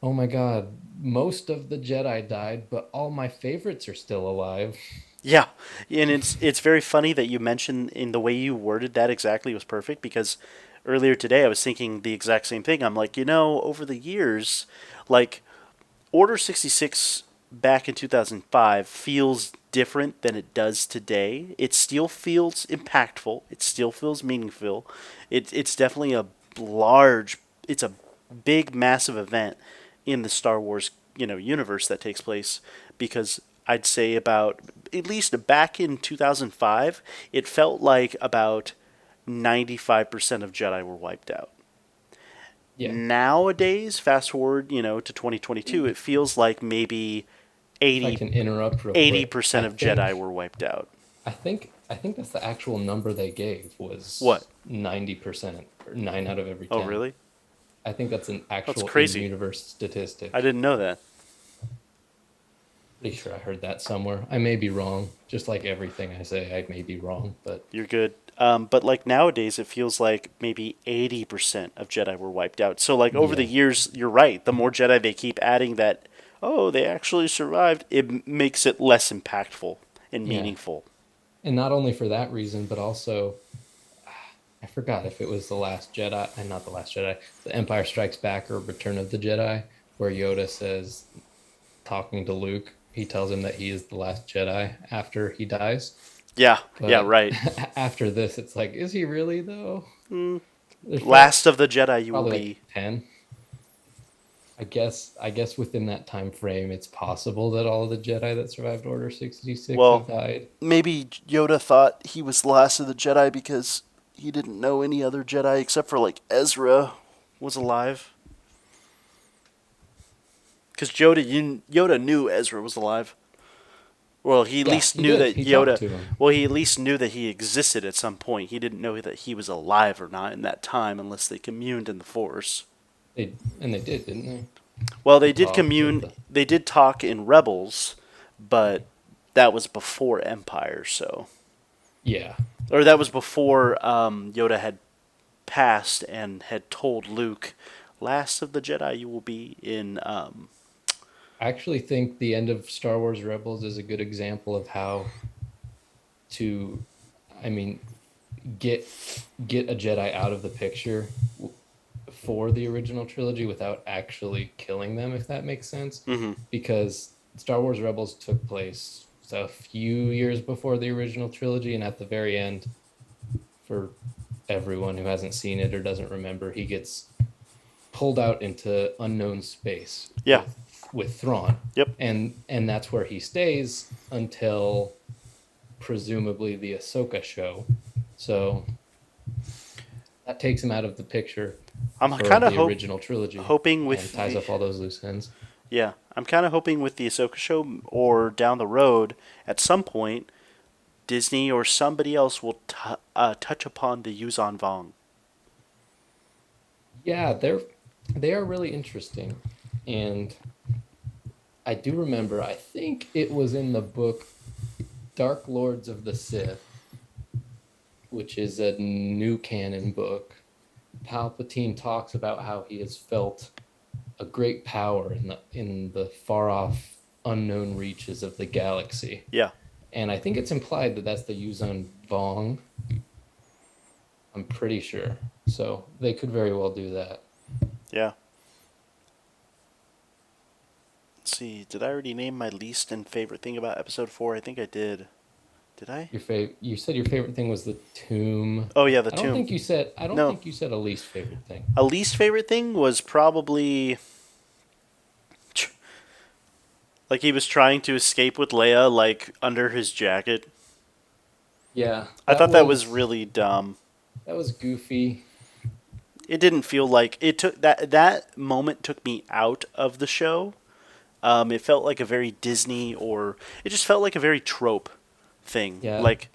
oh my god, most of the Jedi died, but all my favorites are still alive. Yeah, and it's very funny that you mentioned in the way you worded that exactly was perfect because earlier today I was thinking the exact same thing. I'm like, over the years, like Order 66 back in 2005 feels different than it does today. It still feels impactful. It still feels meaningful. It's definitely it's a big, massive event in the Star Wars, universe that takes place because I'd say about at least back in 2005, it felt like about 95% of Jedi were wiped out. Yeah. Nowadays, fast forward, to 2022, it feels like maybe If I 80 can interrupt real quick, 80% of Jedi were wiped out. I think that's the actual number they gave What? was 90% or 9 out of every Oh, 10. really? I think that's an That's actual crazy. in-universe I statistic. didn't know that. Pretty sure I heard that somewhere. I may be wrong. Just like everything I say, I may be wrong, but You're good. But like nowadays, it feels like maybe 80% of Jedi were wiped out. So like over the yeah. years, you're right. The more Jedi they keep adding that, oh, they actually survived, it makes it less impactful and Yeah. meaningful. And not only for that reason, but also I forgot if it was the Last Jedi, and not the Last Jedi, the Empire Strikes Back or Return of the Jedi, where Yoda says, talking to Luke, he tells him that he is the last Jedi after he dies. Yeah, yeah, But right. after this, it's like, is he really though? There's Last of the Jedi, you will probably like be. 10. I guess within that time frame, it's possible that all of the Jedi that survived Order 66 Well, have died. maybe Yoda thought he was the last of the Jedi because he didn't know any other Jedi except for like Ezra was alive. Because Yoda knew Ezra was alive. Well, he at Yeah, least he knew did. that He talked Yoda. to him. Well, he at least knew that he existed at some point. He didn't know that he was alive or not in that time, unless they communed in the Force. They did, didn't they? Well, they They did talked at commune. the. They did talk in Rebels, but that was before Empire. So, Yeah. or that was before Yoda had passed and had told Luke, "Last of the Jedi, you will be in." I actually think the end of Star Wars Rebels is a good example of how to, I mean, get get a Jedi out of the picture for the original trilogy without actually killing them, if that makes sense. Mm-hmm. Because Star Wars Rebels took place a few years before the original trilogy, and at the very end, for everyone who hasn't seen it or doesn't remember, he gets pulled out into unknown space Yeah. with Thrawn, Yep. and that's where he stays until presumably the Ahsoka show. So that takes him out of the picture I'm for kind of the original trilogy hoping and with ties the up all those loose ends. yeah. I'm kind of hoping with the Ahsoka show or down the road at some point Disney or somebody else will touch upon the Yuzan Vong. Yeah, they are really interesting, and I do remember. I think it was in the book Dark Lords of the Sith, which is a new canon book. Palpatine talks about how he has felt a great power in the far off unknown reaches of the galaxy. Yeah. And I think it's implied that that's the Yuzon Vong. I'm pretty sure. So they could very well do that. Yeah. Let's see. Did I already name my least and favorite thing about episode 4? I think I did. Did I? You said your favorite thing was the tomb. Oh yeah, the tomb. I don't No. think you said a least favorite thing. A least favorite thing was probably like he was trying to escape with Leia like under his jacket. Yeah, I thought that was really dumb. that was goofy. It didn't feel like it took that moment took me out of the show. It felt like a very Disney or it just felt like a very trope thing. Yeah, Like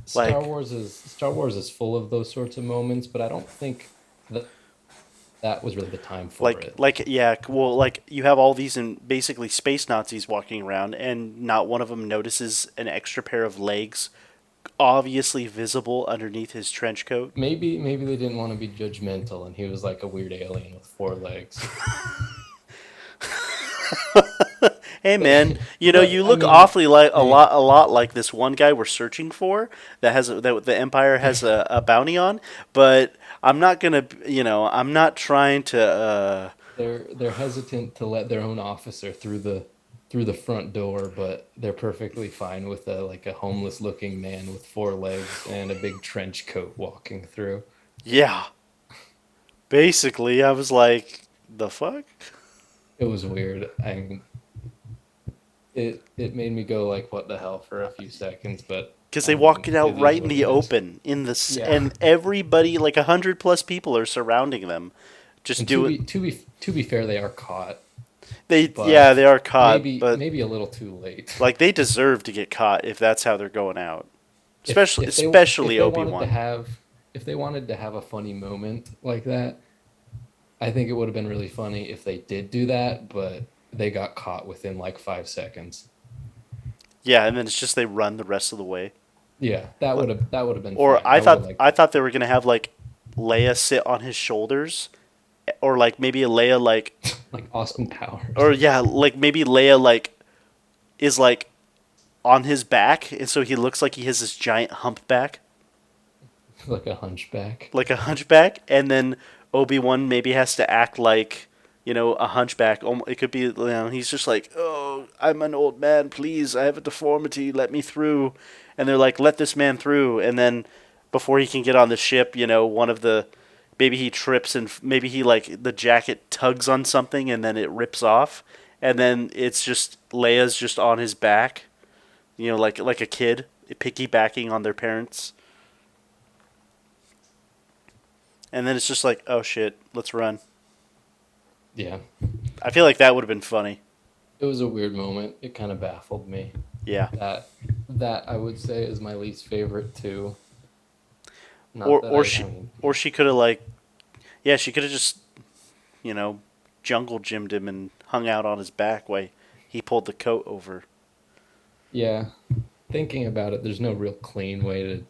Star Wars is full of those sorts of moments, but I don't think that that was really the time for it. yeah, well like you have all these and basically space Nazis walking around and not one of them notices an extra pair of legs obviously visible underneath his trench coat. Maybe they didn't want to be judgmental, and he was like a weird alien with four legs. Hey man, But you I look mean, awfully like hey, a lot like this one guy we're searching for that the Empire has a bounty on. But I'm not gonna, I'm not trying to. they're hesitant to let their own officer through the front door, but they're perfectly fine with a homeless looking man with four legs and a big trench coat walking through. Yeah, basically, I was like, the fuck. It was weird. I mean, it made me go like, what the hell for a few seconds, but Because I they walk mean, it out it is right in what the it is. open, Yeah. and everybody like 100 plus people are surrounding them. Just And do it. to be fair, they are caught, Yeah, but they are caught, but maybe a little too late. like they deserve to get caught if that's how they're going out. If if Especially they wanted to Obi-Wan. have if they wanted to have a funny moment like that, I think it would have been really funny if they did do that, but they got caught within like 5 seconds. Yeah, and then it's just they run the rest of the way. Yeah, that would have been Or fine. I would have liked I that. thought they were gonna have like Leia sit on his shoulders, or like maybe a Leia like, Like Austin or Powers, yeah, like maybe Leia like is like on his back, and so he looks like he has this giant humpback, like a hunchback. like a hunchback, and then Obi-Wan maybe has to act like a hunchback. It could be he's just like, oh, I'm an old man, please, I have a deformity, let me through, and they're like, let this man through, and then before he can get on the ship, one of the maybe he trips and maybe he like the jacket tugs on something and then it rips off, and then it's just Leia's just on his back, like a kid piggybacking on their parents. and then it's just like, oh shit, let's run. Yeah, I feel like that would have been funny. it was a weird moment. It kind of baffled me. Yeah. That that I would say is my least favorite too. Not Or that or I she mean, or yeah, she could have like, yeah, she could have just, you know, jungle gymmed him and hung out on his back while he pulled the coat over. yeah. Thinking about it, there's no real clean way to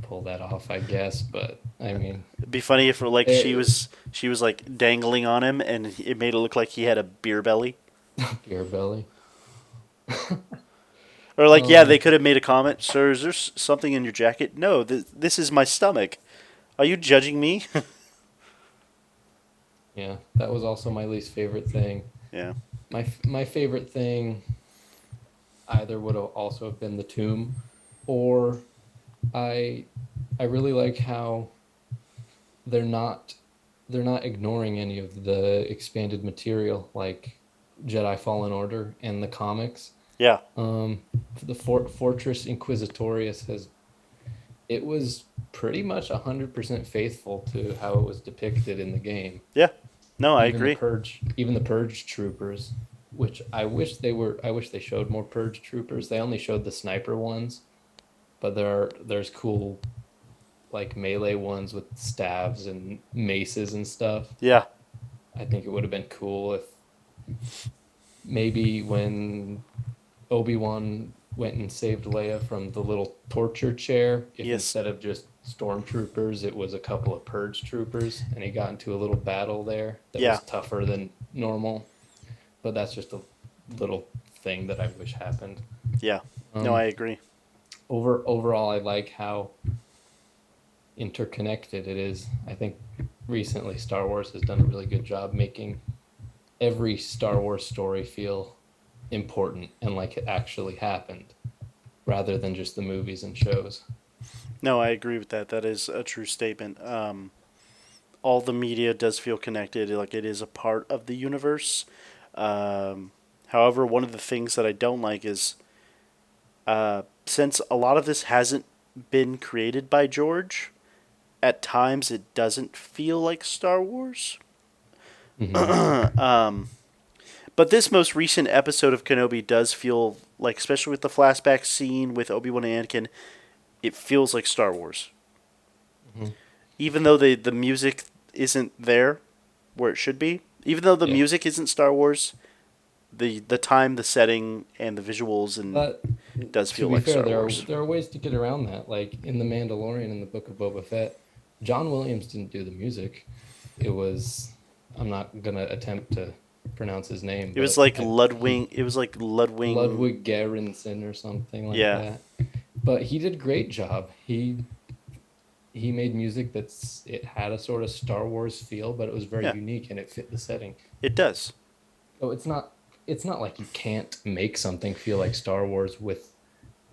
pull that off, I guess. But I mean, It'd be funny if like it, she was like dangling on him and it made it look like he had a beer belly. beer belly. Or like, yeah, they Um, could have made a comment, sir. Is there something in your jacket? No, this is my stomach. Are you judging me? yeah, that was also my least favorite thing. Yeah, My favorite thing either would have also have been the tomb, or I I really like how they're not they're not ignoring any of the expanded material like Jedi Fallen Order and the comics. yeah, Um, the Fortress Inquisitorius has it was pretty much 100% faithful to how it was depicted in the game. yeah. No, I Even the agree. purge, even the purge troopers, which I wish they showed more purge troopers. They only showed the sniper ones, but there's cool like melee ones with staves and maces and stuff. Yeah, I think it would have been cool if maybe when Obi-Wan went and saved Leia from the little torture chair, if yes, instead of just stormtroopers, it was a couple of purge troopers and he got into a little battle there that yeah, was tougher than normal. But that's just a little thing that I wish happened. yeah. No, I Um, agree. overall, I like how interconnected it is. I think recently Star Wars has done a really good job making every Star Wars story feel important and like it actually happened rather than just the movies and shows. No, I agree with that. That is a true statement. All the media does feel connected, like it is a part of the universe. However, one of the things that I don't like is since a lot of this hasn't been created by George, at times it doesn't feel like Star Wars. Mm-hmm. But this most recent episode of Kenobi does feel like, especially with the flashback scene with Obi-Wan and Anakin, it feels like Star Wars. Mm-hmm. Even though the music isn't there where it should be, even though the Yeah. music isn't Star Wars, the time, the setting, and the visuals and But does to feel be like fair, Star Wars. there are ways to get around that. Like in The Mandalorian and the Book of Boba Fett, John Williams didn't do the music. It was I'm not gonna attempt to pronounce his name, It was but like he Ludwig. It was like Ludwig. Ludwig Göransson or something like Yeah, that. But he did a great job. He made music that's it had a sort of Star Wars feel, but it was very yeah, unique and it fit the setting. it does. So it's not like you can't make something feel like Star Wars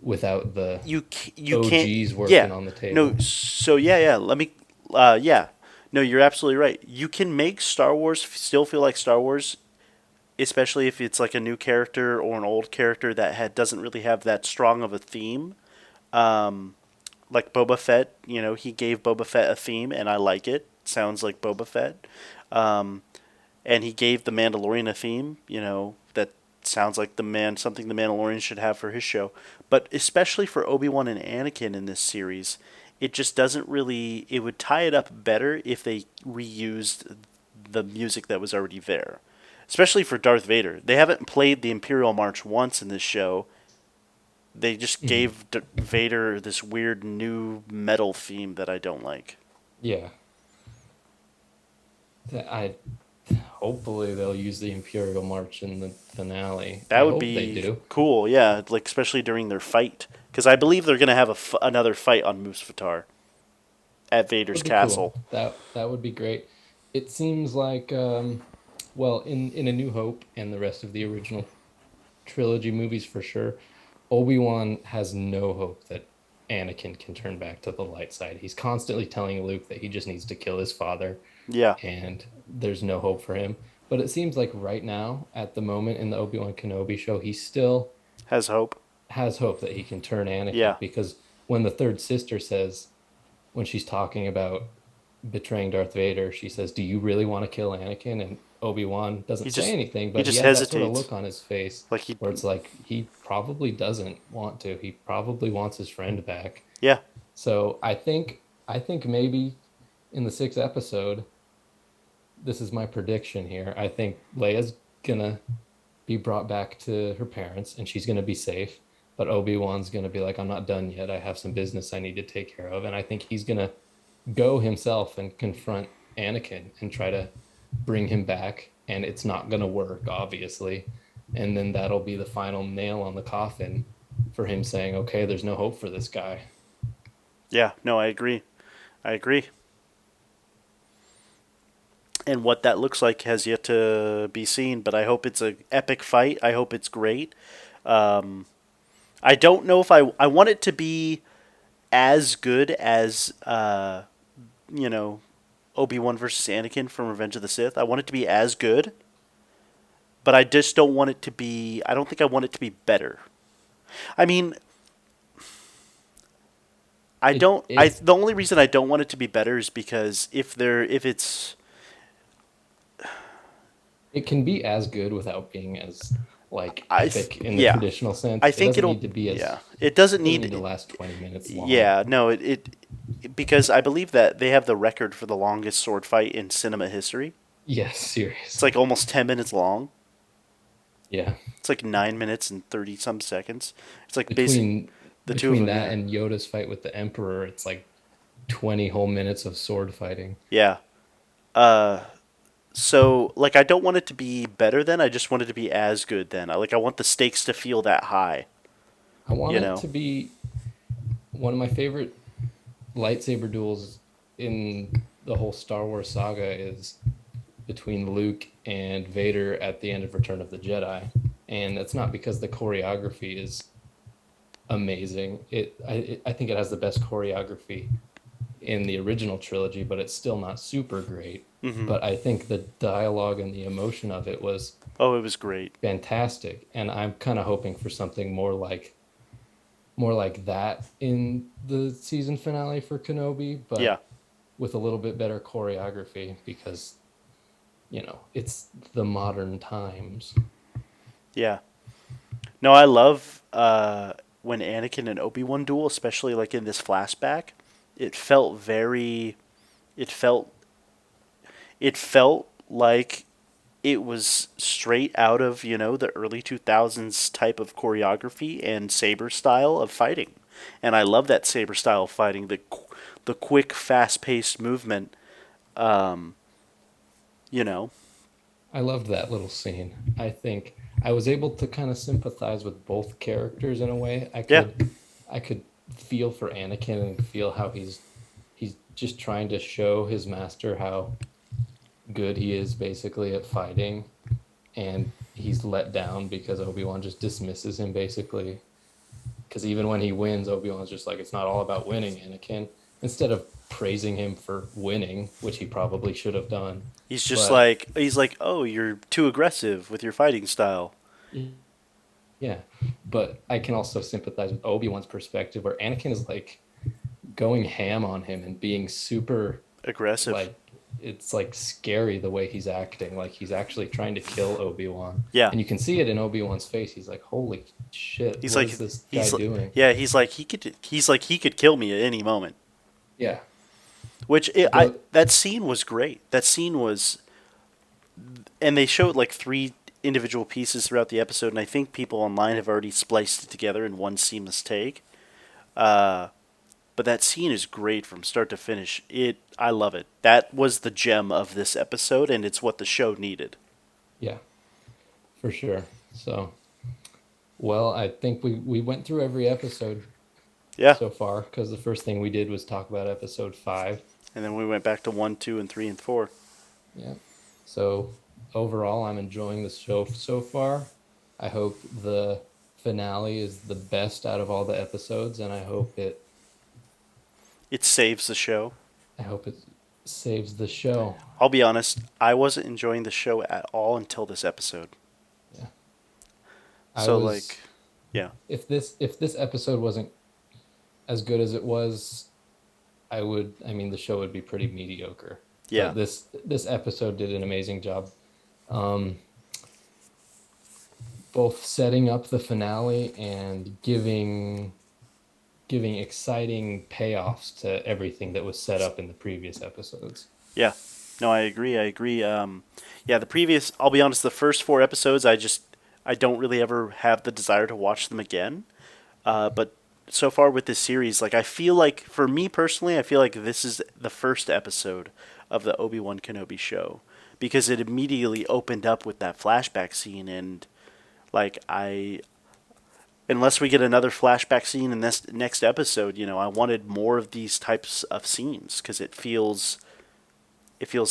without the You can't. OGs Yeah, working on the no. table. So yeah. Let me. Yeah. No, you're absolutely right. You can make Star Wars still feel like Star Wars, especially if it's like a new character or an old character that doesn't really have that strong of a theme. Um, like Boba Fett, he gave Boba Fett a theme, and I like it. Sounds like Boba Fett. Um, and he gave the Mandalorian a theme, that sounds like something the Mandalorian should have for his show. But especially for Obi-Wan and Anakin in this series, it just doesn't really. It would tie it up better if they reused the music that was already there. Especially for Darth Vader. They haven't played the Imperial March once in this show. They just Mhm. gave Vader this weird new metal theme that I don't like. Yeah. I hopefully they'll use the Imperial March in the finale. That I would hope they be do. cool, yeah. Like especially during their fight, because I believe they're gonna have another fight on Mustafar at Vader's Would be cool. castle. That would be great. It seems like well, in A New Hope and the rest of the original trilogy movies for sure, Obi-Wan has no hope that Anakin can turn back to the light side. He's constantly telling Luke that he just needs to kill his father Yeah, and there's no hope for him. But it seems like right now, at the moment in the Obi-Wan Kenobi show, he still has hope. has hope that he can turn Yeah, Anakin because when the third sister says, when she's talking about betraying Darth Vader, she says, "Do you really want to kill Anakin?" And Obi-Wan He doesn't say just anything, he but he just has that sort of hesitates. look on his face Like he where it's like he probably doesn't want to. He probably wants his friend back. yeah. So I think maybe in the sixth episode, this is my prediction here. I think Leia's gonna be brought back to her parents and she's gonna be safe. But Obi-Wan's gonna be like, I'm not done yet. I have some business I need to take care of. And I think he's gonna go himself and confront Anakin and try to bring him back. And it's not gonna work, obviously. And then that'll be the final nail on the coffin for him saying, okay, there's no hope for this guy. Yeah, no, I agree. I agree. And what that looks like has yet to be seen, but I hope it's an epic fight. I hope it's great. Um, I don't know if I want it to be as good as you know Obi-Wan versus Anakin from Revenge of the Sith. I want it to be as good, but I just don't want it to be. I don't think I want it to be better. I mean, I It don't. I it the only reason I don't want it to be better is because if it's it can be as good without being as like epic in the yeah, traditional sense. I It think doesn't it'll need to be yeah. as It doesn't need to need last 20 minutes long. yeah, no, because I believe that they have the record for the longest sword fight in cinema history. Yes, It's like seriously. almost 10 minutes long. Yeah. It's like 9 minutes and 30 some seconds. It's like basic Between the two of them, that yeah. and Yoda's fight with the Emperor, it's like 20 whole minutes of sword fighting. Yeah. Uh so like I don't want it to be better then, I just want it to be as good then. I want the stakes to feel that high, I want you it know. to be one of my favorite lightsaber duels in the whole Star Wars saga is between Luke and Vader at the end of Return of the Jedi. And it's not because the choreography is amazing. I think it has the best choreography in the original trilogy, but it's still not super great. Mhm. But I think the dialogue and the emotion of it was Oh, it was great. fantastic, and I'm kind of hoping for something more like that in the season finale for Kenobi, Yeah. but with a little bit better choreography because it's the modern times. Yeah. No, I love when Anakin and Obi-Wan duel, especially like in this flashback. It felt very it felt it felt like it was straight out of, the early 2000s type of choreography and saber style of fighting. And I love that saber style of fighting, the quick, fast-paced movement, um, you know. I loved that little scene. I think I was able to kind of sympathize with both characters in a way. Yeah. I could feel for Anakin and feel how he's just trying to show his master how good he is basically at fighting, and he's let down because Obi-Wan just dismisses him basically. Because even when he wins, Obi-Wan's just like, it's not all about winning, Anakin, instead of praising him for winning, which he probably should have done. But He's like, "Oh, you're too aggressive with your fighting style." yeah, but I can also sympathize with Obi-Wan's perspective where Anakin is like going ham on him and being super Aggressive. like it's like scary the way he's acting. Like he's actually trying to kill Obi-Wan. Yeah. And you can see it in Obi-Wan's face. He's like, "Holy shit, He's what like is this guy doing?" yeah, he's like he could kill me at any moment. Yeah. Which But that scene was great. That scene was, and they showed like three individual pieces throughout the episode, and I think people online have already spliced it together in one seamless take. Uh, but that scene is great from start to finish. I love it. That was the gem of this episode, and it's what the show needed. yeah, for sure. So, well, I think we went through every episode Yeah, so far because the first thing we did was talk about episode 5. and then we went back to 1, 2, and 3 and 4. Yeah. So, overall, I'm enjoying the show so far. I hope the finale is the best out of all the episodes, and It saves the show. I hope it saves the show. I'll be honest, I wasn't enjoying the show at all until this episode. Yeah. I So was like, yeah, if this episode wasn't as good as it was, I mean, the show would be pretty mediocre. Yeah. But this episode did an amazing job. Um, both setting up the finale and giving exciting payoffs to everything that was set up in the previous episodes. Yeah. No, I agree. I agree. Yeah, the previous, I'll be honest, the first four episodes, I don't really ever have the desire to watch them again. But so far with this series, like, I feel like, for me personally, I feel like this is the first episode of the Obi-Wan Kenobi show because it immediately opened up with that flashback scene. And, like, unless we get another flashback scene in this next episode, I wanted more of these types of scenes because it feels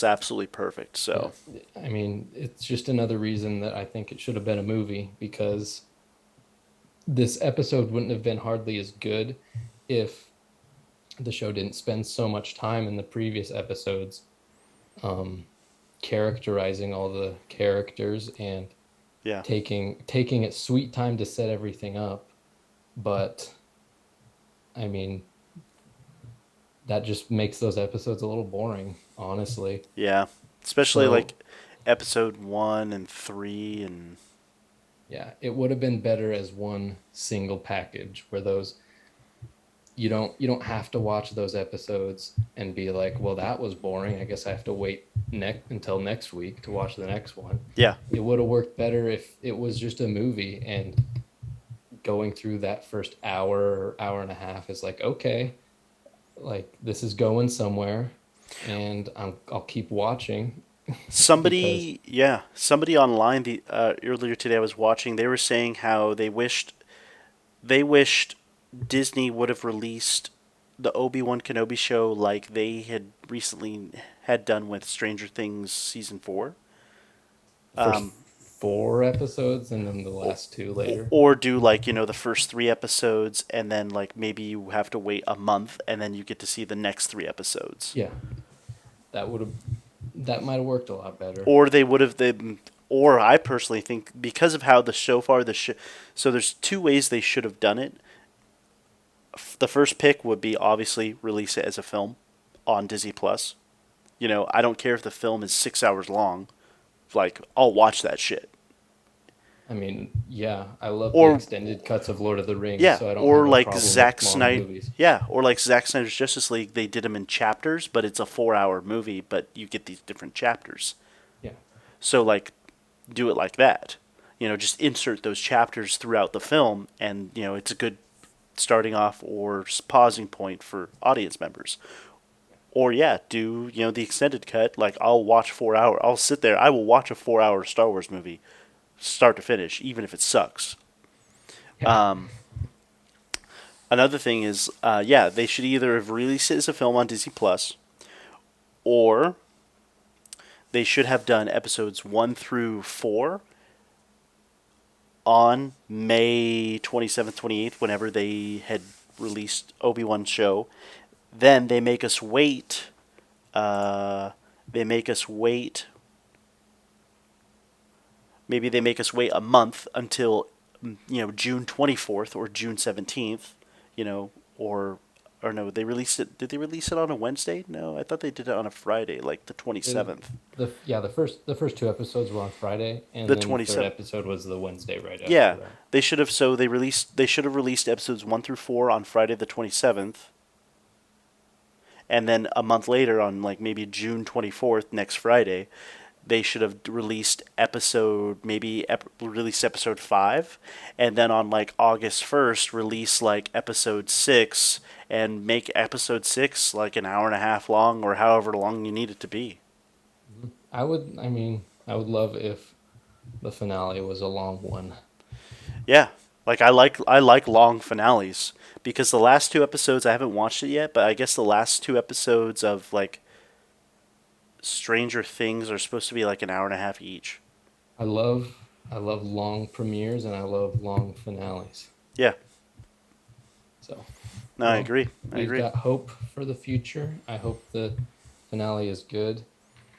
absolutely perfect. Yeah, So, I mean, it's just another reason that I think it should have been a movie because this episode wouldn't have been hardly as good if the show didn't spend so much time in the previous episodes um, characterizing all the characters and yeah. taking its sweet time to set everything up. But I mean, that just makes those episodes a little boring, honestly. Yeah. Especially So like episode 1 and 3 and yeah, it would have been better as one single package where those you don't have to watch those episodes and be like, well, that was boring. I guess I have to wait until next week to watch the next one. yeah. It would have worked better if it was just a movie and going through that first hour or hour and a half is like, okay, like this is going somewhere and I'll keep watching because Somebody online earlier today I was watching, they were saying how they wished Disney would have released the Obi-Wan Kenobi show like they had recently had done with Stranger Things season 4. first Um, four episodes and then the or, last two later. or do like, the first 3 episodes and then like maybe you have to wait a month and then you get to see the next 3 episodes. Yeah, that would have that might have worked a lot better. Or they would have or I personally think because of how so there's two ways they should have done it. The first pick would be obviously release it as a film on Disney Plus. I don't care if the film is 6 hours long. Like, I'll watch that shit. I mean, yeah, I love the Or extended cuts of Lord of the Rings, yeah, so I don't have or a like problem with Zack long Snyder. movies. Yeah, or like Zack Snyder's Justice League. They did them in chapters, but it's a 4-hour movie. But you get these different chapters. Yeah. So like, do it like that. Just insert those chapters throughout the film, and it's a good starting off or pausing point for audience members. Or yeah, do the extended cut. Like I'll watch 4 hour. I'll sit there. I will watch a 4-hour Star Wars movie, start to finish, even if it sucks. Yeah. Um, Another thing is, yeah, they should either have released it as a film on Disney Plus, or they should have done episodes 1 through 4 on May 27th, 28th, whenever they had released Obi-Wan show. Then they make us wait. They make us wait. Maybe they make us wait a month until June 24th or June 17th. Or no, they released it. Did they release it on a Wednesday? No, I thought they did it on a Friday, like the The, 27th. the first two episodes were on Friday, and The then the third 27th. episode was the Wednesday right after Yeah, that. they should have. So they should have released episodes 1 through 4 on Friday the 27th, and then a month later on like maybe June 24th, next Friday, they should have released released episode 5, and then on like August 1st release like episode 6 and make episode 6 like an hour and a half long or however long you need it to be. I mean, I would love if the finale was a long one. Yeah, like I like long finales because the last 2 episodes I haven't watched it yet, but I guess the last 2 episodes of like Stranger Things are supposed to be like an hour and a half each. I love I love long premieres and I love long finales. Yeah, So, no, I well, agree. I we've agree. got hope for the future. I hope the finale is good.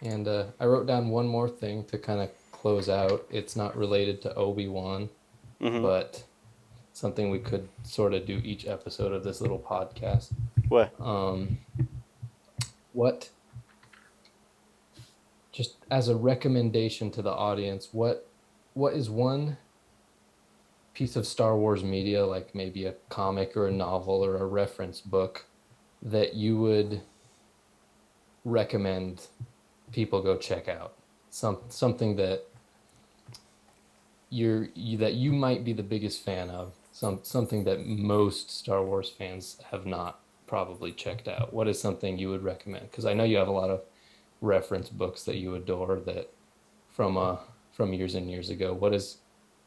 And I wrote down one more thing to kind of close out. It's not related to Obi-Wan, Mm-hmm. but something we could sort of do each episode of this little podcast. What? Um, what, just as a recommendation to the audience, what is one piece of Star Wars media, like maybe a comic or a novel or a reference book, that you would recommend people go check out? Something that that you might be the biggest fan of, something that most Star Wars fans have not probably checked out. What is something you would recommend? Because I know you have a lot of reference books that you adore that from from years and years ago. What is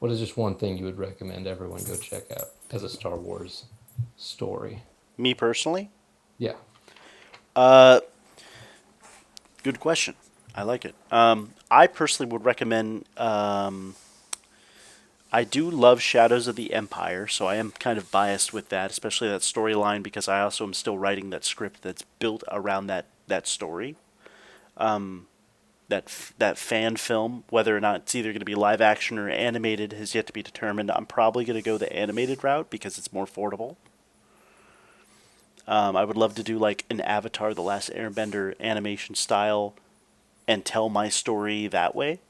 just one thing you would recommend everyone go check out as a Star Wars story? Me personally, Yeah. uh, good question. I like it. I personally would recommend. I do love Shadows of the Empire, so I am kind of biased with that, especially that storyline, because I also am still writing that script that's built around that story. That fan film, whether or not it's either going to be live action or animated, has yet to be determined. I'm probably going to go the animated route because it's more affordable. I would love to do like an Avatar: The Last Airbender animation style and tell my story that way.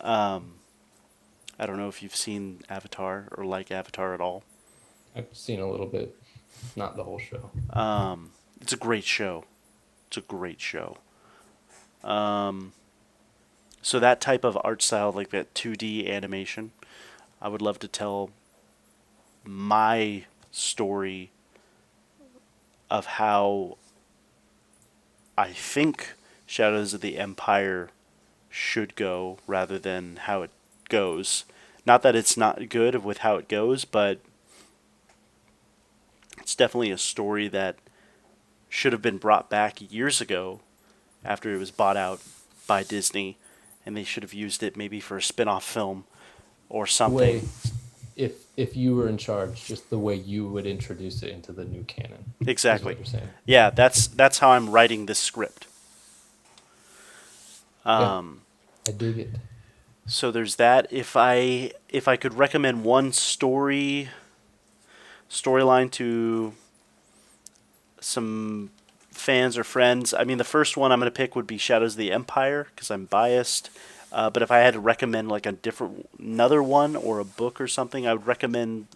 I don't know if you've seen Avatar or like Avatar at all. I've seen a little bit, not the whole show. It's a great show. It's a great show. So that type of art style, like that 2D animation, I would love to tell my story of how I think Shadows of the Empire should go rather than how it goes. Not that it's not good with how it goes, but it's definitely a story that should have been brought back years ago after it was bought out by Disney, and they should have used it maybe for a spin-off film or The something. way, if you were in charge, just the way you would introduce it into the new canon is what Exactly. you're saying. Yeah, that's how I'm writing this script. Yeah, Um, I dig it. so there's that. If I could recommend one storyline to some fans or friends, I mean the first one I'm going to pick would be Shadows of the Empire because I'm biased. But if I had to recommend like a different another one or a book or something, I would recommend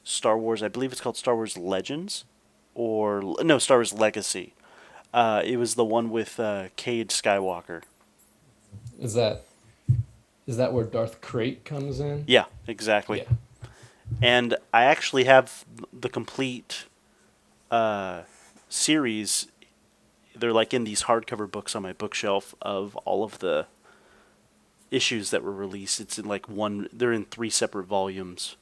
Star Wars. I believe it's called Star Wars Legends, or no, Star Wars Legacy. It was the one with Cade Skywalker. Is that is that where Darth Crate comes in? Yeah, exactly. Yeah. And I actually have the complete uh, series. They're like in these hardcover books on my bookshelf of all of the issues that were released. It's in like one. They're in three separate volumes,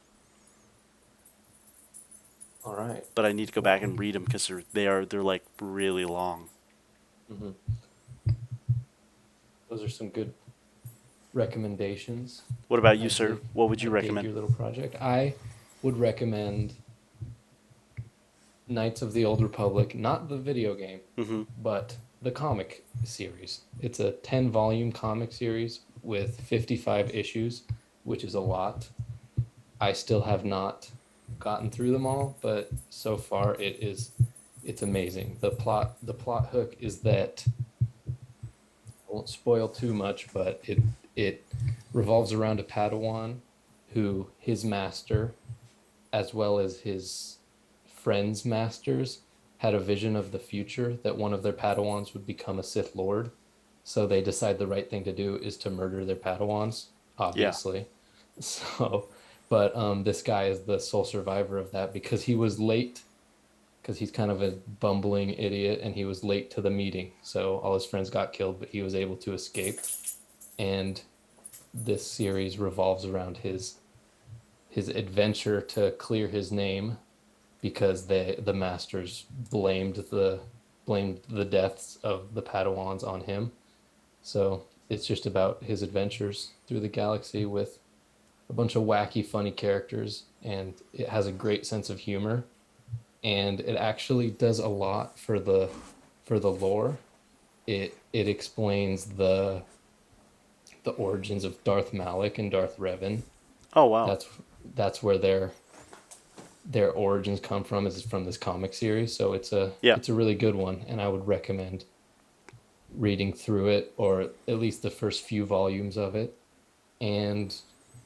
All right. but I need to go back and read them because they're like really long. Hmm. Those are some good recommendations. What about I you, sir? dig. What would I you dig recommend? your little project. I would recommend Knights of the Old Republic, not the video game, Mm-hmm. but the comic series. It's a 10-volume comic series with 55 issues, which is a lot. I still have not gotten through them all, but so far it's amazing. The plot hook is that I won't spoil too much, but it revolves around a Padawan who his master, as well as his friends' masters, had a vision of the future that one of their Padawans would become a Sith Lord. So they decide the right thing to do is to murder their Padawans, Yeah. obviously. So, but this guy is the sole survivor of that because he was late, because he's kind of a bumbling idiot and he was late to the meeting. So all his friends got killed, but he was able to escape. And this series revolves around his adventure to clear his name because the masters blamed the deaths of the Padawans on him. So it's just about his adventures through the galaxy with a bunch of wacky, funny characters, and it has a great sense of humor. And it actually does a lot for the lore. It explains the origins of Darth Malik and Darth Revan. Oh wow. That's that's where their their origins come from is from this comic series. So Yeah. it's a really good one, and I would recommend reading through it, or at least the first few volumes of it. And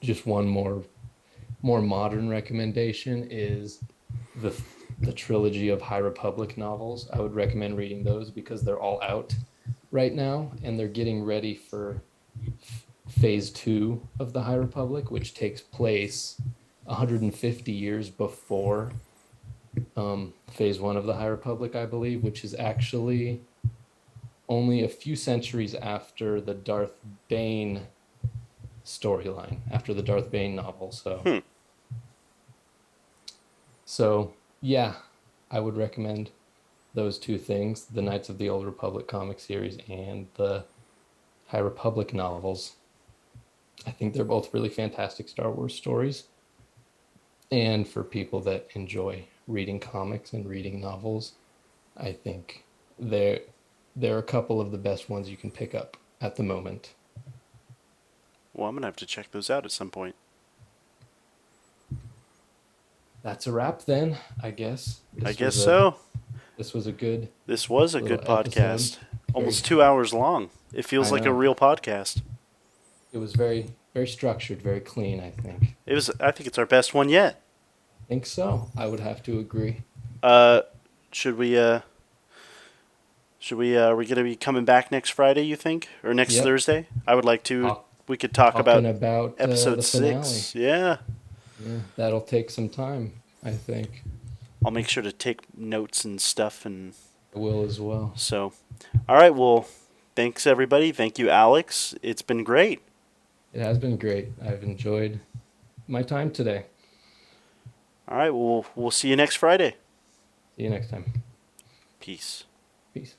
just one more modern recommendation is the the trilogy of High Republic novels. I would recommend reading those because they're all out right now, and they're getting ready for phase two of the High Republic, which takes place 150 years before phase one of the High Republic, I believe, which is actually only a few centuries after the Darth Bane storyline, after the Darth Bane novel. Hmm. So yeah, I would recommend those two things: the Knights of the Old Republic comic series and the High Republic novels. I think they're both really fantastic Star Wars stories. And for people that enjoy reading comics and reading novels, I think they're they're a couple of the best ones you can pick up at the moment. Well, I'm gonna have to check those out at some point. That's a wrap then, I guess. I guess so. This was a good This was a little good episode. podcast. Very Almost 2 hours long. It feels I like a know. real podcast. It was very structured, very clean, I think. It was. I think it's our best one yet. I think so. I would have to agree. Uh, should we? Should we? Are we gonna be coming back next Friday? You think, or next Yep. Thursday? I would like to. Talk, We could talk talking about about episode the finale. 6. Yeah. Yeah, that'll take some time, I think. I'll make sure to take notes and stuff, and I will as well. so. All right. Well, thanks everybody. Thank you, Alex. It's been great. It has been great. I've enjoyed my time today. All right. We'll see you next Friday. See you next time. Peace. Peace.